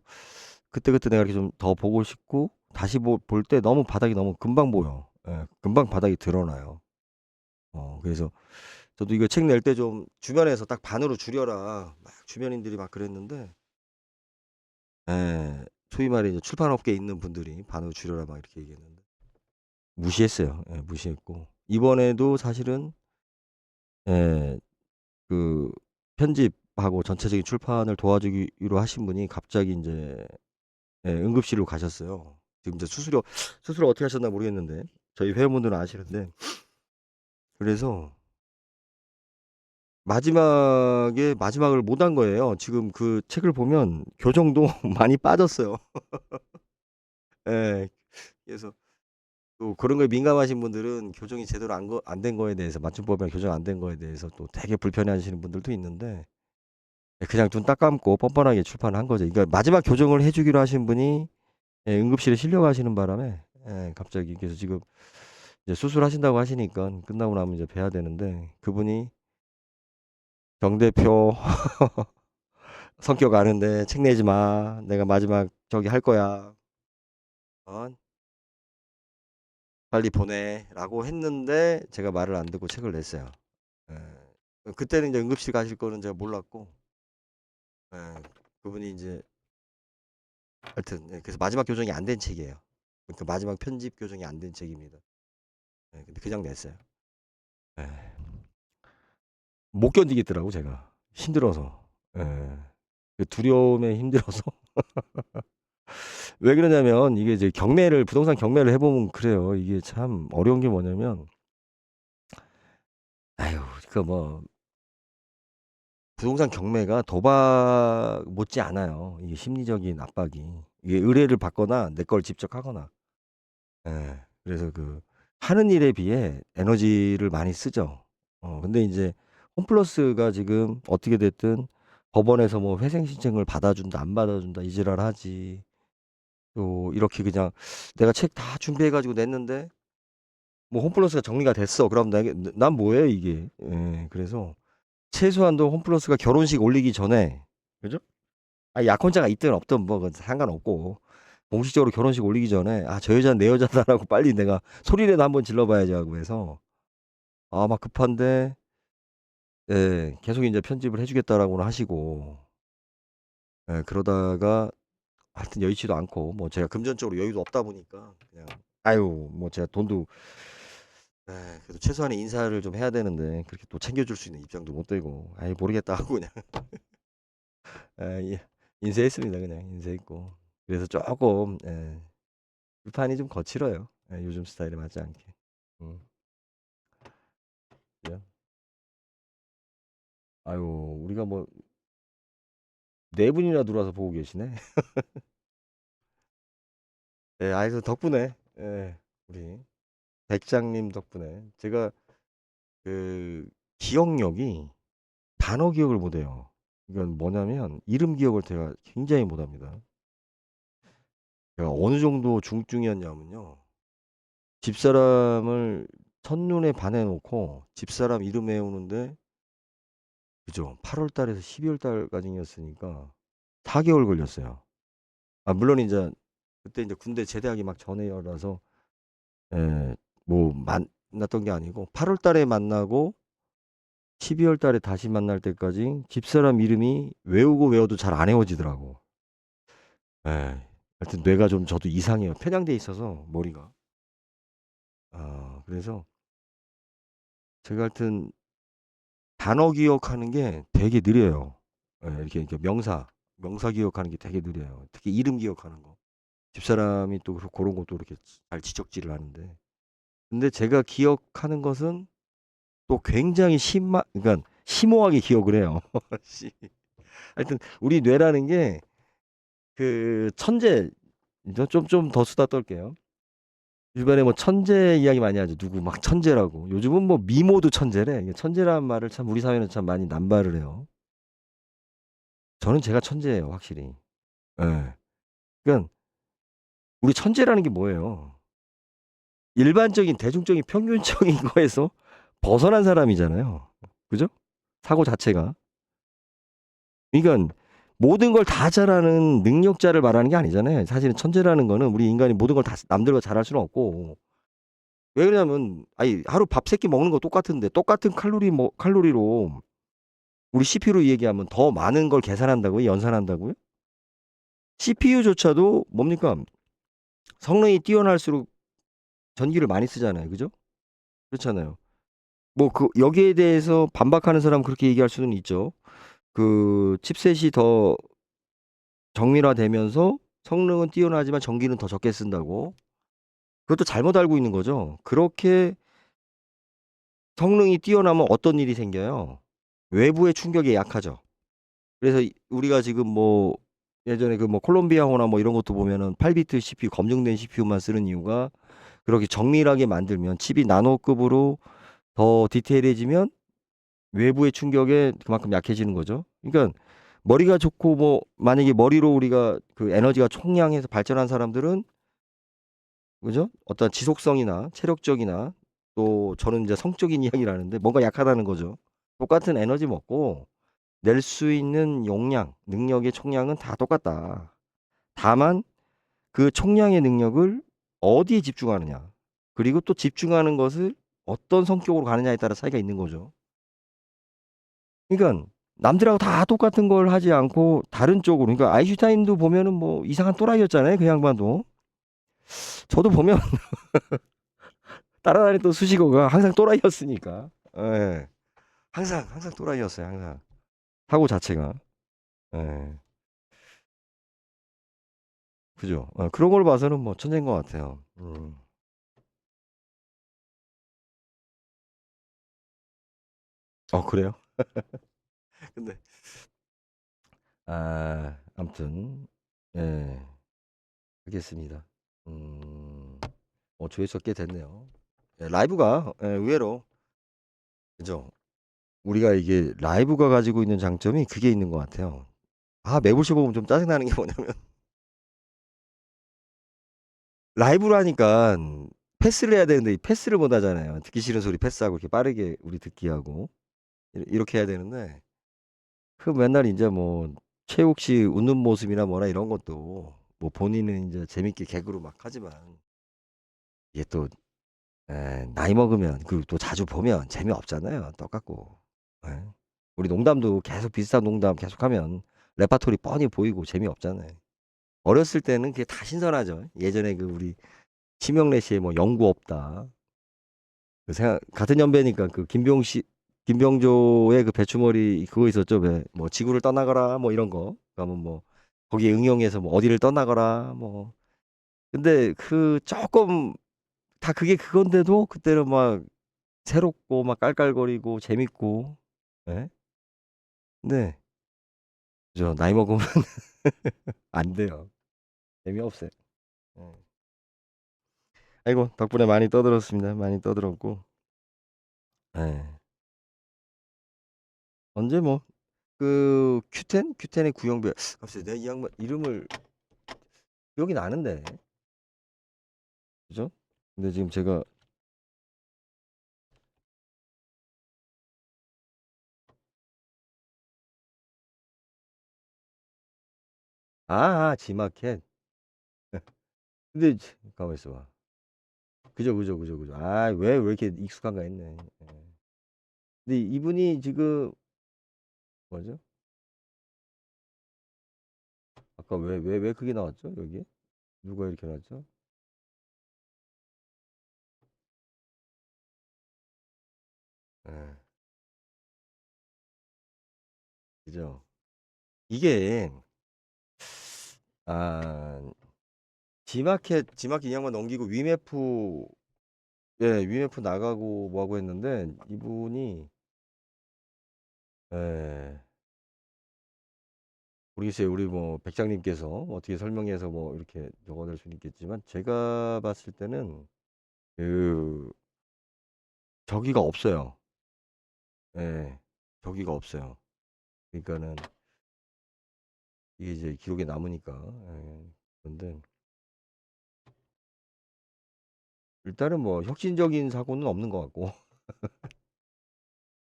그때그때 내가 이렇게 좀 더 보고 싶고 다시 볼 때 너무 바닥이 너무 금방 보여. 예, 금방 바닥이 드러나요. 그래서 저도 이거 책 낼 때 좀 주변에서 딱 반으로 줄여라. 막 주변인들이 막 그랬는데, 예, 소위 말해 이제 출판업계에 있는 분들이 반으로 줄여라 막 이렇게 얘기했는데, 무시했어요. 예, 무시했고. 이번에도 사실은, 예, 그 편집하고 전체적인 출판을 도와주기로 하신 분이 갑자기 이제 예, 응급실로 가셨어요. 지금 이제 수술을 어떻게 하셨나 모르겠는데 저희 회원분들은 아시는데 그래서 마지막에 마지막을 못 한 거예요. 지금 그 책을 보면 교정도 많이 빠졌어요. 예. 그래서 또 그런 거에 민감하신 분들은 교정이 제대로 안 된 거에 대해서 맞춤법이랑 교정 안 된 거에 대해서 또 되게 불편해하시는 분들도 있는데 예, 그냥 눈 딱 감고 뻔뻔하게 출판을 한 거죠. 그러니까 마지막 교정을 해주기로 하신 분이 예, 응급실에 실려가시는 바람에 예, 갑자기 그래서 지금 이제 수술하신다고 하시니까 끝나고 나면 이제 뵈야 되는데 그분이 "정 대표 성격 아는데 책 내지 마. 내가 마지막 저기 할 거야. 어 빨리 보내."라고 했는데 제가 말을 안 듣고 책을 냈어요. 예. 그때는 이제 응급실 가실 거는 제가 몰랐고 예. 그분이 인제 하여튼 예, 그래서 마지막 교정이 안 된 책이에요. 그러니까 마지막 편집 교정이 안 된 책입니다. 예, 근데 그냥 냈어요. 예. 못 견디겠더라고 제가. 힘들어서. 예. 그 두려움에 힘들어서 왜 그러냐면 이게 이제 부동산 경매를 해 보면 그래요. 이게 참 어려운 게 뭐냐면 아유 그 뭐 부동산 경매가 도박 못지 않아요. 이게 심리적인 압박이. 이게 의뢰를 받거나 내 걸 직접 하거나. 예. 그래서 그 하는 일에 비해 에너지를 많이 쓰죠. 근데 인제 홈플러스가 지금 어떻게 됐든 법원에서 뭐 회생 신청을 받아준다 안 받아준다 이 지랄하지. 또 이렇게 그냥 내가 책 다 준비해 가지고 냈는데 뭐 홈플러스가 정리가 됐어. 그럼 난 뭐해 이게. 예. 그래서 최소한도 홈플러스가 결혼식 올리기 전에 그죠? 약혼자가 있든 없든 뭐 그건 상관없고 공식적으로 결혼식 올리기 전에 아, 저 여자는 내 여자다라고 빨리 내가 소리라도 한번 질러봐야지 하고 해서 아, 막 급한데 예, 계속 이제 편집을 해주겠다라고는 하시고 예, 그러다가 하여튼 여의치도 않고 뭐 제가 금전적으로 여유도 없다 보니까 그냥 아유 뭐 제가 돈도 그래도 최소한의 인사를 좀 해야 되는데 그렇게 또 챙겨줄 수 있는 입장도 못 되고 아이 모르겠다 하고 그냥 예, 인쇄했습니다. 그냥 인쇄했고 그래서 조금 불판이 좀 거칠어요. 예, 요즘 스타일에 맞지 않게. 음, 그래요. 아유 우리가 뭐 네 분이나 들어와서 보고 계시네. 예, 아이서 덕분에 우리 백장님 덕분에 제가 그 기억력이 단어 기억을 못해요. 이건 뭐냐면 이름 기억을 제가 굉장히 못합니다. 제가 어느 정도 중증이었냐면요. 집사람을 첫눈에 반해놓고 집사람 이름 외우는데 그죠? 8월 달에서 12월 달까지였으니까 4개월 걸렸어요. 아, 물론 이제 그때 이제 군대 제대하기 막 전에여라서 뭐 만났던 게 아니고 8월 달에 만나고 12월 달에 다시 만날 때까지 집사람 이름이 외우고 외워도 잘 안 외워지더라고. 하여튼 뇌가 좀 저도 이상해요. 편향돼 있어서 머리가. 아, 그래서 제가 하여튼 단어 기억하는 게 되게 느려요. 이렇게 명사 기억하는 게 되게 느려요. 특히 이름 기억하는 거. 집사람이 또 그런 것도 이렇게 잘 지적질을 하는데. 근데 제가 기억하는 것은 또 굉장히 그러니까 심오하게 기억을 해요. 하여튼 우리 뇌라는 게 그 천재 좀 더 수다 떨게요. 주변에 뭐 천재 이야기 많이 하죠. 누구 막 천재라고. 요즘은 뭐 미모도 천재래. 이게 천재라는 말을 참 우리 사회는 참 많이 남발을 해요. 저는 제가 천재예요, 확실히. 예. 그러니까 우리 천재라는 게 뭐예요? 일반적인 대중적인 평균적인 거에서 벗어난 사람이잖아요. 그죠? 사고 자체가. 그러니까 모든 걸 다 잘하는 능력자를 말하는 게 아니잖아요. 사실은 천재라는 거는 우리 인간이 모든 걸 다 남들과 잘할 수는 없고. 왜 그러냐면 아니 하루 밥 3끼 먹는 거 똑같은데 똑같은 칼로리로 우리 CPU로 얘기하면 더 많은 걸 계산한다고요? 연산한다고요? CPU조차도 뭡니까? 성능이 뛰어날수록 전기를 많이 쓰잖아요. 그죠? 그렇잖아요. 뭐 여기에 대해서 반박하는 사람은 그렇게 얘기할 수는 있죠. 그 칩셋이 더 정밀화되면서 성능은 뛰어나지만 전기는 더 적게 쓴다고. 그것도 잘못 알고 있는 거죠. 그렇게 성능이 뛰어나면 어떤 일이 생겨요? 외부의 충격에 약하죠. 그래서 우리가 지금 뭐 예전에 그 뭐 콜롬비아호나 뭐 이런 것도 보면은 8비트 CPU 검증된 CPU만 쓰는 이유가 그렇게 정밀하게 만들면 칩이 나노급으로 더 디테일해지면 외부의 충격에 그만큼 약해지는 거죠. 그러니까 머리가 좋고 뭐 만약에 머리로 우리가 그 에너지가 총량해서 발전한 사람들은 그죠? 어떤 지속성이나 체력적이나 또 저는 이제 성적인 이야기를 하는데 뭔가 약하다는 거죠. 똑같은 에너지 먹고 낼 수 있는 용량, 능력의 총량은 다 똑같다. 다만 그 총량의 능력을 어디에 집중하느냐. 그리고 또 집중하는 것을 어떤 성격으로 가느냐에 따라 차이가 있는 거죠. 그러니까 남들하고 다 똑같은 걸 하지 않고 다른 쪽으로. 그러니까 아인슈타인도 보면은 뭐 이상한 또라이였잖아요. 그 양반도. 저도 보면 따라다녔던 수식어가 항상 또라이였으니까. 예. 항상 또라이였어요. 항상. 사고 자체가. 예. 그죠? 그런 걸 봐서는 뭐 천재인 것 같아요. 그래요? 근데 아무튼 예, 알겠습니다. 조회수 꽤 됐네요. 예, 라이브가 의외로 그죠? 우리가 이게 라이브가 가지고 있는 장점이 그게 있는 것 같아요. 매불쇼 보면 좀 짜증나는 게 뭐냐면 라이브로 하니까 패스를 해야 되는데 이 패스를 못 하잖아요. 듣기 싫은 소리 패스하고 이렇게 빠르게 우리 듣기 하고 이렇게 해야 되는데 그 맨날 이제 뭐 최욱 씨 웃는 모습이나 뭐나 이런 것도 뭐 본인은 이제 재밌게 개그로 막 하지만 이게 또 나이 먹으면 그 또 자주 보면 재미없잖아요. 똑같고. 예. 우리 농담도 계속 비슷한 농담 계속하면 레파토리 뻔히 보이고 재미없잖아요. 어렸을 때는 그게 다 신선하죠. 예전에 그 우리 심영래 씨의 뭐 영구 없다. 그 생각 같은 연배니까 그 김병조의 그 배추머리 그거 있었죠. 왜 뭐 지구를 떠나거라 뭐 이런 거. 그러면 뭐 거기에 응용해서 뭐 어디를 떠나거라 뭐. 근데 그 조금 다 그게 그건데도 그때는 막 새롭고 막 깔깔거리고 재밌고. 예? 네. 그죠. 나이 먹으면 안 돼요. 재미없어요. 예. 아이고 덕분에 많이 떠들었습니다. 많이 떠들었고. 예. 언제 뭐 그 큐텐의 구형배 갑자기 내가 이 양반 이름을 기억이 나는데 그죠? 근데 지금 제가 지마켓 근데 가만 있어봐 그죠 왜 이렇게 익숙한가 했네 예. 근데 이분이 지금 뭐죠? 아까 왜 그게 나왔죠? 여기 누가 이렇게 나왔죠? 예. 그죠? 이게 아 지마켓 이 양반 넘기고 위메프 위메프 나가고 뭐하고 했는데 이분이 예, 모르겠어요. 우리 뭐 백장님께서 어떻게 설명해서 뭐 이렇게 적어낼 수는 있겠지만 제가 봤을 때는 그 저기가 없어요. 예, 저기가 없어요. 그러니까는 이게 이제 기록에 남으니까. 그런데 일단은 뭐 혁신적인 사고는 없는 것 같고.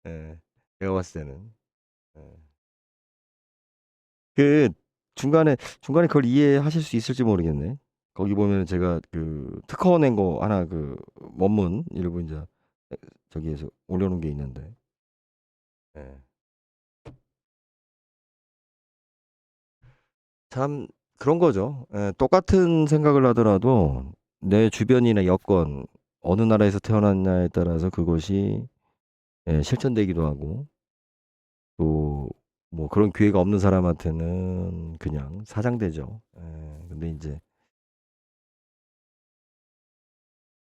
예, 제가 봤을 때는. 예. 그 중간에 그걸 이해하실 수 있을지 모르겠네. 거기 보면 제가 그 특허 낸 거 하나 그 원문 이러고 이제 저기에서 올려놓은 게 있는데. 예. 참 그런 거죠. 예, 똑같은 생각을 하더라도 내 주변이나 여건 어느 나라에서 태어났냐에 따라서 그것이 실천되기도 하고 또 뭐 그런 기회가 없는 사람한테는 그냥 사장되죠. 근데 이제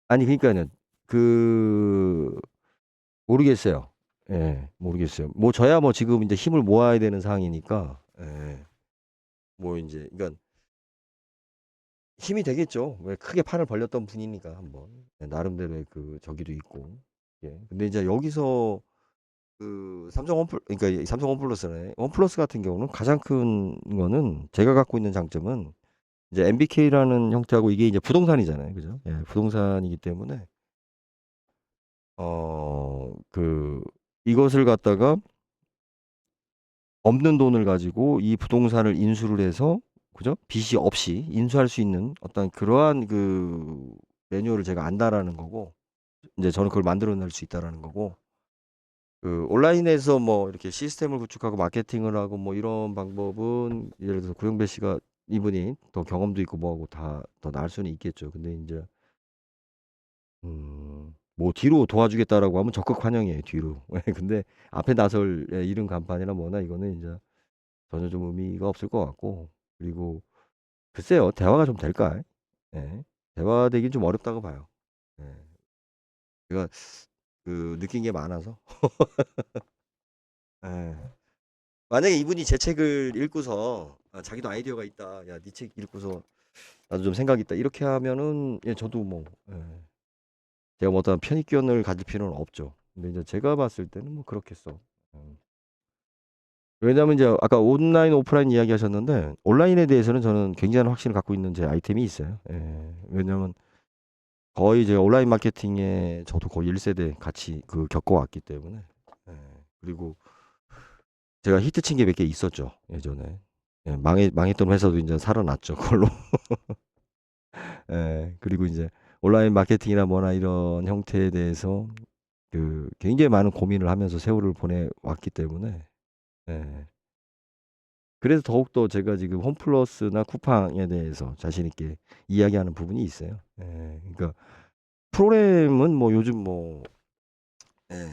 아니 그러니까는 그 모르겠어요. 모르겠어요. 뭐 저야 뭐 지금 이제 힘을 모아야 되는 상황이니까 뭐 이제 그러니까 힘이 되겠죠. 왜 크게 판을 벌렸던 분이니까 한번 나름대로의 그 저기도 있고. 예. 근데 이제 여기서 그 삼성 원 그러니까 이 삼성 원 플러스네. 원 플러스 같은 경우는 가장 큰 거는 제가 갖고 있는 장점은 이제 MBK라는 형태하고 이게 이제 부동산이잖아요. 그죠? 예, 부동산이기 때문에 그 이것을 갖다가 없는 돈을 가지고 이 부동산을 인수를 해서 그죠? 빚이 없이 인수할 수 있는 어떤 그러한 그 매뉴얼을 제가 안다라는 거고 이제 저는 그걸 만들어낼 수 있다라는 거고 그 온라인에서 뭐 이렇게 시스템을 구축하고 마케팅을 하고 뭐 이런 방법은 예를 들어서 구영배 씨가 이분이 더 경험도 있고 뭐하고 다 더 나을 수는 있겠죠. 근데 이제 뭐 뒤로 도와주겠다라고 하면 적극 환영이에요. 뒤로. 근데 앞에 나설 이른 간판이나 뭐나 이거는 이제 전혀 좀 의미가 없을 것 같고 그리고 글쎄요 대화가 좀 될까? 예. 대화되긴 좀 어렵다고 봐요. 예. 제가 그 느낀 게 많아서 예. 만약에 이분이 제 책을 읽고서 자기도 아이디어가 있다. 야, 네 책 읽고서 나도 좀 생각이 있다. 이렇게 하면은 저도 뭐 제가 뭐 어떤 편익견을 가질 필요는 없죠. 근데 이제 제가 봤을 때는 뭐 그렇겠어. 음. 왜냐하면 이제 아까 온라인 오프라인 이야기하셨는데 온라인에 대해서는 저는 굉장한 확신을 갖고 있는 제 아이템이 있어요. 왜냐하면 거의 제가 온라인 마케팅에 저도 거의 1세대 같이 그 겪어왔기 때문에 예. 그리고 제가 히트 친 게 몇 개 있었죠 예전에. 예, 망했던 회사도 이제 살아났죠. 그걸로. 예, 그리고 이제 온라인 마케팅이나 뭐나 이런 형태에 대해서 그 굉장히 많은 고민을 하면서 세월을 보내왔기 때문에 예. 그래서 더욱더 제가 지금 홈플러스나 쿠팡에 대해서 자신 있게 이야기하는 부분이 있어요. 예. 그러니까 프로그램은 뭐 요즘 뭐 예.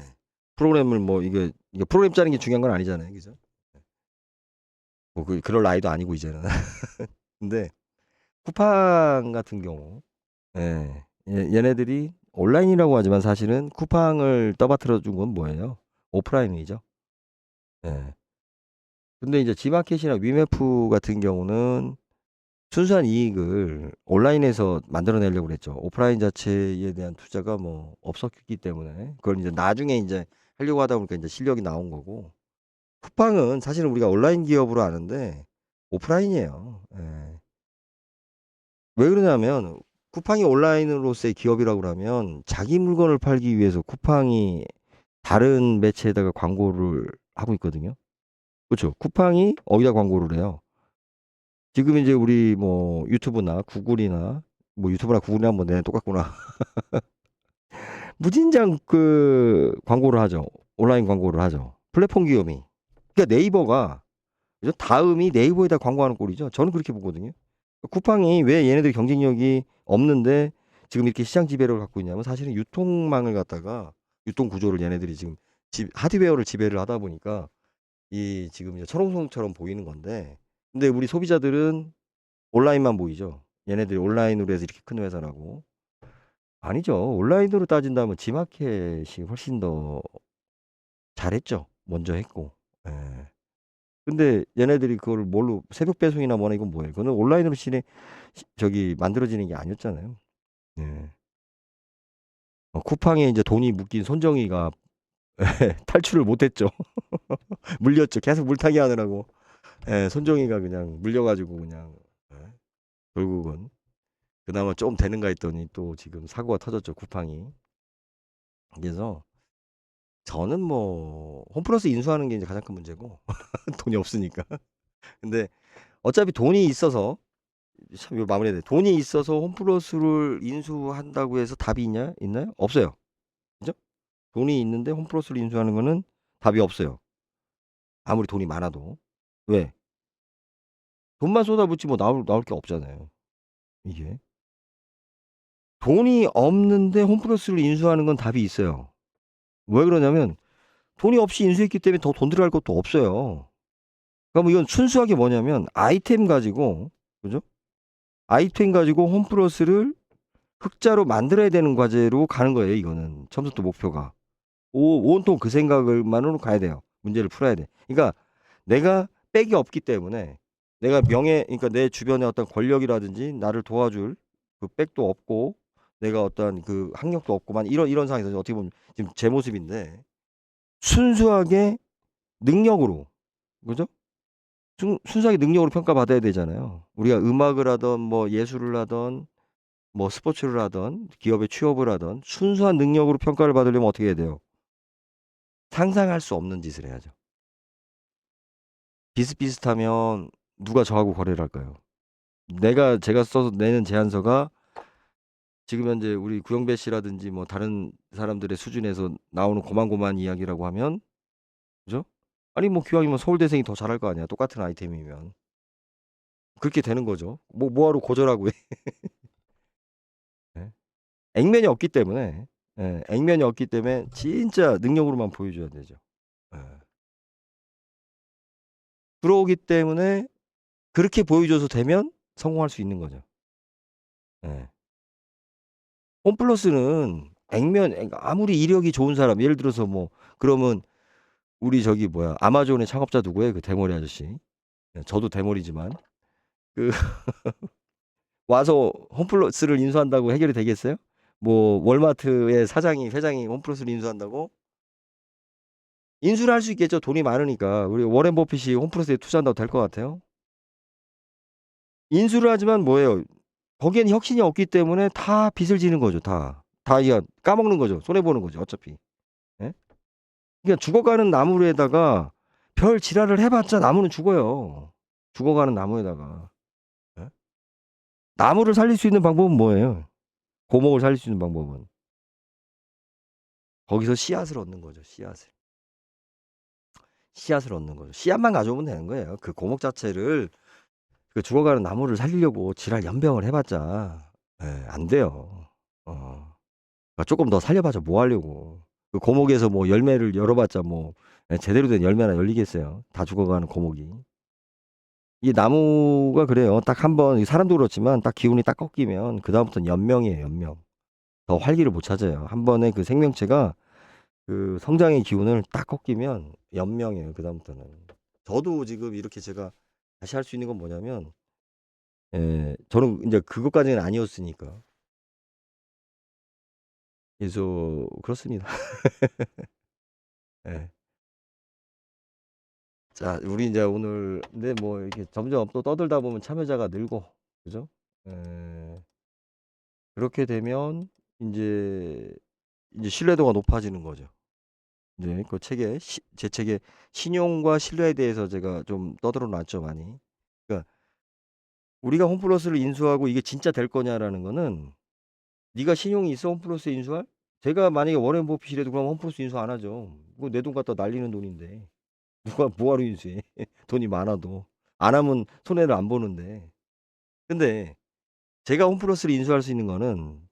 프로그램을 뭐 이게 프로그램 짜는 게 중요한 건 아니잖아요. 그죠? 뭐 그럴 나이도 아니고 이제는. 근데 쿠팡 같은 경우 예. 얘네들이 온라인이라고 하지만 사실은 쿠팡을 떠받들어 준 건 뭐예요? 오프라인이죠. 예. 근데 이제 지마켓이나 위메프 같은 경우는 순수한 이익을 온라인에서 만들어내려고 그랬죠. 오프라인 자체에 대한 투자가 뭐 없었기 때문에 그걸 이제 나중에 이제 하려고 하다 보니까 이제 실력이 나온 거고. 쿠팡은 사실은 우리가 온라인 기업으로 아는데 오프라인이에요. 예. 왜 그러냐면 쿠팡이 온라인으로서의 기업이라고 그러면 자기 물건을 팔기 위해서 쿠팡이 다른 매체에다가 광고를 하고 있거든요. 그렇죠. 쿠팡이 어디다 광고를 해요? 지금 이제 우리 뭐 유튜브나 구글이나 뭐 유튜브나 구글이나 뭐 네, 똑같구나. 무진장 그 광고를 하죠. 온라인 광고를 하죠. 플랫폼 기업이. 그러니까 네이버가 그죠? 다음이 네이버에다 광고하는 꼴이죠. 저는 그렇게 보거든요. 쿠팡이 왜 얘네들 경쟁력이 없는데 지금 이렇게 시장 지배를 갖고 있냐면 사실은 유통망을 갖다가 유통 구조를 얘네들이 지금 하드웨어를 지배를 하다 보니까 이 지금 이제 철옹성처럼 보이는 건데 근데 우리 소비자들은 온라인만 보이죠. 얘네들이 온라인으로 해서 이렇게 큰 회사라고. 아니죠. 온라인으로 따진다면 지마켓이 훨씬 더 잘했죠. 먼저 했고. 예. 근데 얘네들이 그걸 뭘로 새벽 배송이나 뭐나 이건 뭐예요? 그거는 온라인으로 저기 만들어지는 게 아니었잖아요. 예. 쿠팡에 이제 돈이 묶인 손정희가 탈출을 못했죠. 물렸죠. 계속 물타기 하느라고. 예, 손정희가 그냥 물려가지고 그냥 예, 결국은 그나마 좀 되는가 했더니 또 지금 사고가 터졌죠. 쿠팡이. 그래서 저는 뭐 홈플러스 인수하는 게 이제 가장 큰 문제고 돈이 없으니까. 근데 어차피 돈이 있어서 참 이거 마무리해야 돼. 돈이 있어서 홈플러스를 인수한다고 해서 답이 있나요? 없어요. 그죠? 돈이 있는데 홈플러스를 인수하는 거는 답이 없어요. 아무리 돈이 많아도. 왜? 돈만 쏟아붓지 뭐 나올 게 없잖아요. 이게. 돈이 없는데 홈플러스를 인수하는 건 답이 있어요. 왜 그러냐면 돈이 없이 인수했기 때문에 더 돈 들어갈 것도 없어요. 그럼 이건 순수하게 뭐냐면 아이템 가지고 그죠? 아이템 가지고 홈플러스를 흑자로 만들어야 되는 과제로 가는 거예요. 이거는 처음부터 목표가 온통 그 생각을만으로 가야 돼요. 문제를 풀어야 돼. 그러니까 내가 백이 없기 때문에 내가 그러니까 내 주변에 어떤 권력이라든지 나를 도와줄 그 백도 없고 내가 어떤 그 학력도 없고만 이런 상황에서 어떻게 보면 지금 제 모습인데 순수하게 능력으로 그죠? 순수하게 능력으로 평가받아야 되잖아요. 우리가 음악을 하던 뭐 예술을 하던 뭐 스포츠를 하던 기업에 취업을 하던 순수한 능력으로 평가를 받으려면 어떻게 해야 돼요? 상상할 수 없는 짓을 해야죠. 비슷비슷하면 누가 저하고 거래를 할까요? 제가 써서 내는 제안서가 지금 현재 우리 구영배 씨라든지 뭐 다른 사람들의 수준에서 나오는 고만고만 이야기라고 하면 그죠? 아니 뭐 기왕이면 서울대생이 더 잘할 거 아니야. 똑같은 아이템이면. 그렇게 되는 거죠. 뭐하러 고절하고 해. 예. 액면이 없기 때문에 액면이 없기 때문에 진짜 능력으로만 보여줘야 되죠. 예. 들어오기 때문에 그렇게 보여줘서 되면 성공할 수 있는 거죠. 예. 홈플러스는 아무리 이력이 좋은 사람 예를 들어서 뭐 그러면 우리 저기 뭐야 아마존의 창업자 누구예요? 그 대머리 아저씨. 예, 저도 대머리지만 그 와서 홈플러스를 인수한다고 해결이 되겠어요? 뭐 월마트의 회장이 홈플러스를 인수한다고? 인수를 할 수 있겠죠. 돈이 많으니까. 우리 워렌 버핏이 홈플러스에 투자한다고 될 것 같아요? 인수를 하지만 뭐예요? 거기에는 혁신이 없기 때문에 다 빚을 지는 거죠. 다 이거 까먹는 거죠. 손해 보는 거죠. 어차피. 예? 그러니까 죽어가는 나무에다가 별 지랄을 해봤자 나무는 죽어요. 죽어가는 나무에다가. 예? 나무를 살릴 수 있는 방법은 뭐예요? 고목을 살릴 수 있는 방법은 거기서 씨앗을 얻는 거죠. 씨앗을 얻는 거죠. 씨앗만 가져오면 되는 거예요. 그 고목 자체를 그 죽어가는 나무를 살리려고 지랄 연병을 해봤자 안 돼요. 그러니까 조금 더 살려봤자 뭐 하려고. 그 고목에서 뭐 열매를 열어봤자 뭐 제대로 된 열매나 열리겠어요. 다 죽어가는 고목이. 이 나무가 그래요. 딱 한번 사람도 그렇지만 딱 기운이 딱 꺾이면 그 다음부터는 연명이에요. 연명. 더 활기를 못 찾아요. 한 번에 그 생명체가 그 성장의 기운을 딱 꺾이면 연명이에요. 그 다음부터는. 저도 지금 이렇게 제가 다시 할 수 있는 건 뭐냐면 저는 이제 그것까지는 아니었으니까. 그래서 그렇습니다. 예. 자, 우리 이제 오늘 근데 뭐 이렇게 점점 또 떠들다 보면 참여자가 늘고, 그죠? 에, 그렇게 되면 이제 신뢰도가 높아지는 거죠. 이제 그 책에 제 책에 신용과 신뢰에 대해서 제가 좀 떠들어 놨죠, 많이. 그러니까 우리가 홈플러스를 인수하고 이게 진짜 될 거냐라는 거는 네가 신용이 있어 홈플러스 인수할? 제가 만약에 워렌 버핏이라도 그럼 홈플러스 인수 안 하죠. 그거 내 돈 갖다 날리는 돈인데. 누가 뭐하러 인수해? 돈이 많아도. 안 하면 손해를 안 보는데. 근데 제가 홈플러스를 인수할 수 있는 거는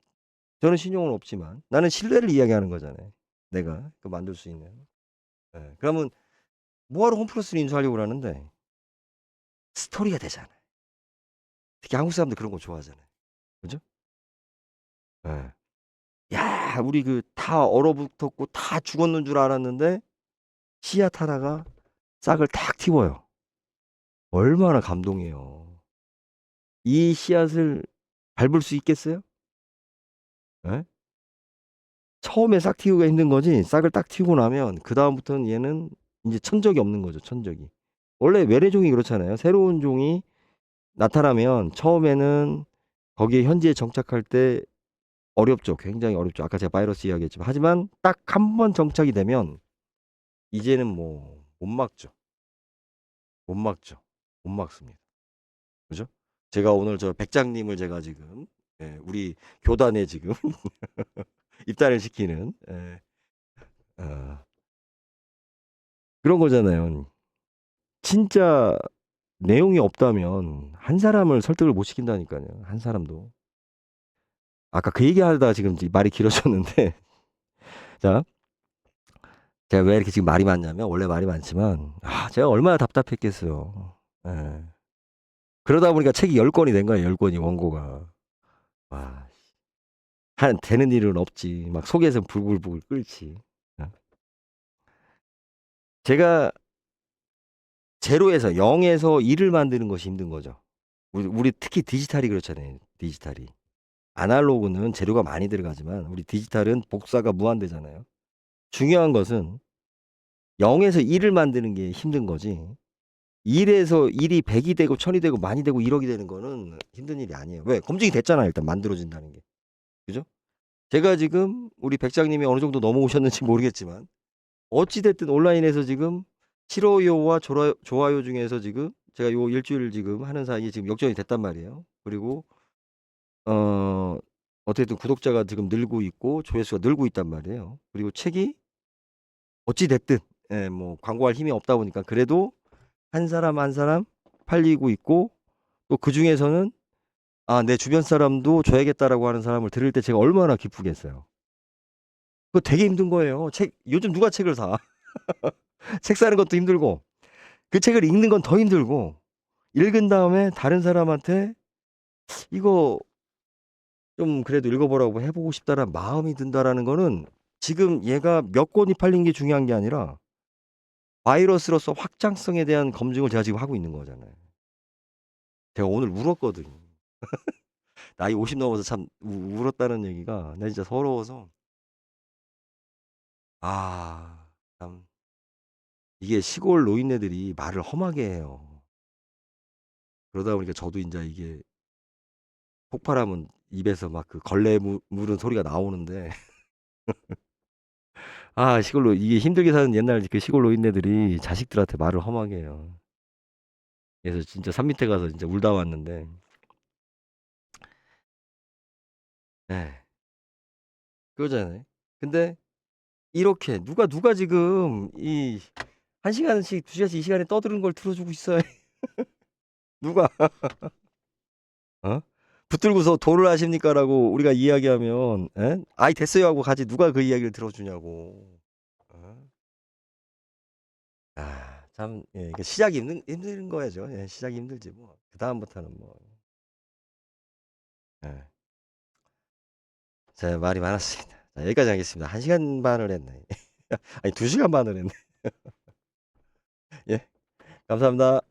저는 신용은 없지만 나는 신뢰를 이야기하는 거잖아요. 내가 그 만들 수 있는. 그러면 뭐하러 홈플러스를 인수하려고 그러는데 스토리가 되잖아요. 특히 한국 사람들 그런 거 좋아하잖아요. 그죠? 예. 야, 우리 그 다 얼어붙었고 다 죽었는 줄 알았는데 씨앗 하나가 싹을 탁 틔워요. 얼마나 감동이에요. 이 씨앗을 밟을 수 있겠어요? 예? 처음에 싹 틔우기가 힘든 거지 싹을 딱 틔우고 나면 그 다음부터는 얘는 이제 천적이 없는 거죠. 천적이. 원래 외래종이 그렇잖아요. 새로운 종이 나타나면 처음에는 거기에 현지에 정착할 때 어렵죠. 굉장히 어렵죠. 아까 제가 바이러스 이야기했지만 하지만 딱 한 번 정착이 되면 이제는 뭐 못 막죠. 못 막죠. 못 막습니다. 그죠? 제가 오늘 저 백장님을 제가 지금 우리 교단에 지금 입단을 시키는 어, 그런 거잖아요. 진짜 내용이 없다면 한 사람을 설득을 못 시킨다니까요. 한 사람도. 아까 그 얘기하다 지금 말이 길어졌는데 자, 제가 왜 이렇게 지금 말이 많냐면 원래 말이 많지만 제가 얼마나 답답했겠어요. 예. 그러다 보니까 책이 10권이 된 거예요. 10권이 원고가. 와, 되는 일은 없지. 막 속에서 불글불글 끓지. 제가 제로에서 0에서 1을 만드는 것이 힘든 거죠. 우리 특히 디지털이 그렇잖아요. 디지털이. 아날로그는 재료가 많이 들어가지만 우리 디지털은 복사가 무한대잖아요. 중요한 것은 0에서 1을 만드는 게 힘든 거지. 1에서 1이 100이 되고 1000이 되고 만이 되고 1억이 되는 거는 힘든 일이 아니에요. 왜? 검증이 됐잖아요. 일단 만들어진다는 게. 그죠? 제가 지금 우리 백장님이 어느 정도 넘어오셨는지 모르겠지만 어찌됐든 온라인에서 지금 싫어요와 좋아요 중에서 지금 제가 요 일주일 지금 하는 사이에 지금 역전이 됐단 말이에요. 그리고 어 어쨌든 구독자가 지금 늘고 있고 조회수가 늘고 있단 말이에요. 그리고 책이 어찌 됐든 뭐 광고할 힘이 없다 보니까 그래도 한 사람 한 사람 팔리고 있고 또 그중에서는 내 주변 사람도 줘야겠다라고 하는 사람을 들을 때 제가 얼마나 기쁘겠어요. 그거 되게 힘든 거예요. 요즘 누가 책을 사? 책 사는 것도 힘들고 그 책을 읽는 건 더 힘들고 읽은 다음에 다른 사람한테 이거 좀 그래도 읽어보라고 해보고 싶다라는 마음이 든다라는 거는 지금 얘가 몇 권이 팔린 게 중요한 게 아니라 바이러스로서 확장성에 대한 검증을 제가 지금 하고 있는 거잖아요. 제가 오늘 울었거든요. 나이 50 넘어서 참 울었다는 얘기가 나 진짜 서러워서 참 이게 시골 노인네들이 말을 험하게 해요. 그러다 보니까 저도 인자 이게 폭발하면 입에서 막 그 걸레 물은 소리가 나오는데 시골로 이게 힘들게 사는 옛날 그 시골 노인네들이 자식들한테 말을 험하게 해요. 그래서 진짜 산 밑에 가서 진짜 울다 왔는데. 예. 그거잖아요. 근데 이렇게 누가 지금 이 1 시간씩 2 시간씩 이 시간에 떠드는 걸 들어 주고 있어요. 누가 어? "붙들고서 도를 아십니까?"라고 우리가 이야기하면 예? "아이 됐어요." 하고 가지 누가 그 이야기를 들어 주냐고. 어? 아 참 예 이게 시작이 힘든 거죠. 예 시작이 힘들지 뭐. 그다음부터는 뭐 예. 자 말이 많았습니다. 자 여기까지 하겠습니다. 1 시간 반을 했네. 아니 2 시간 반을 했네. 예. 감사합니다.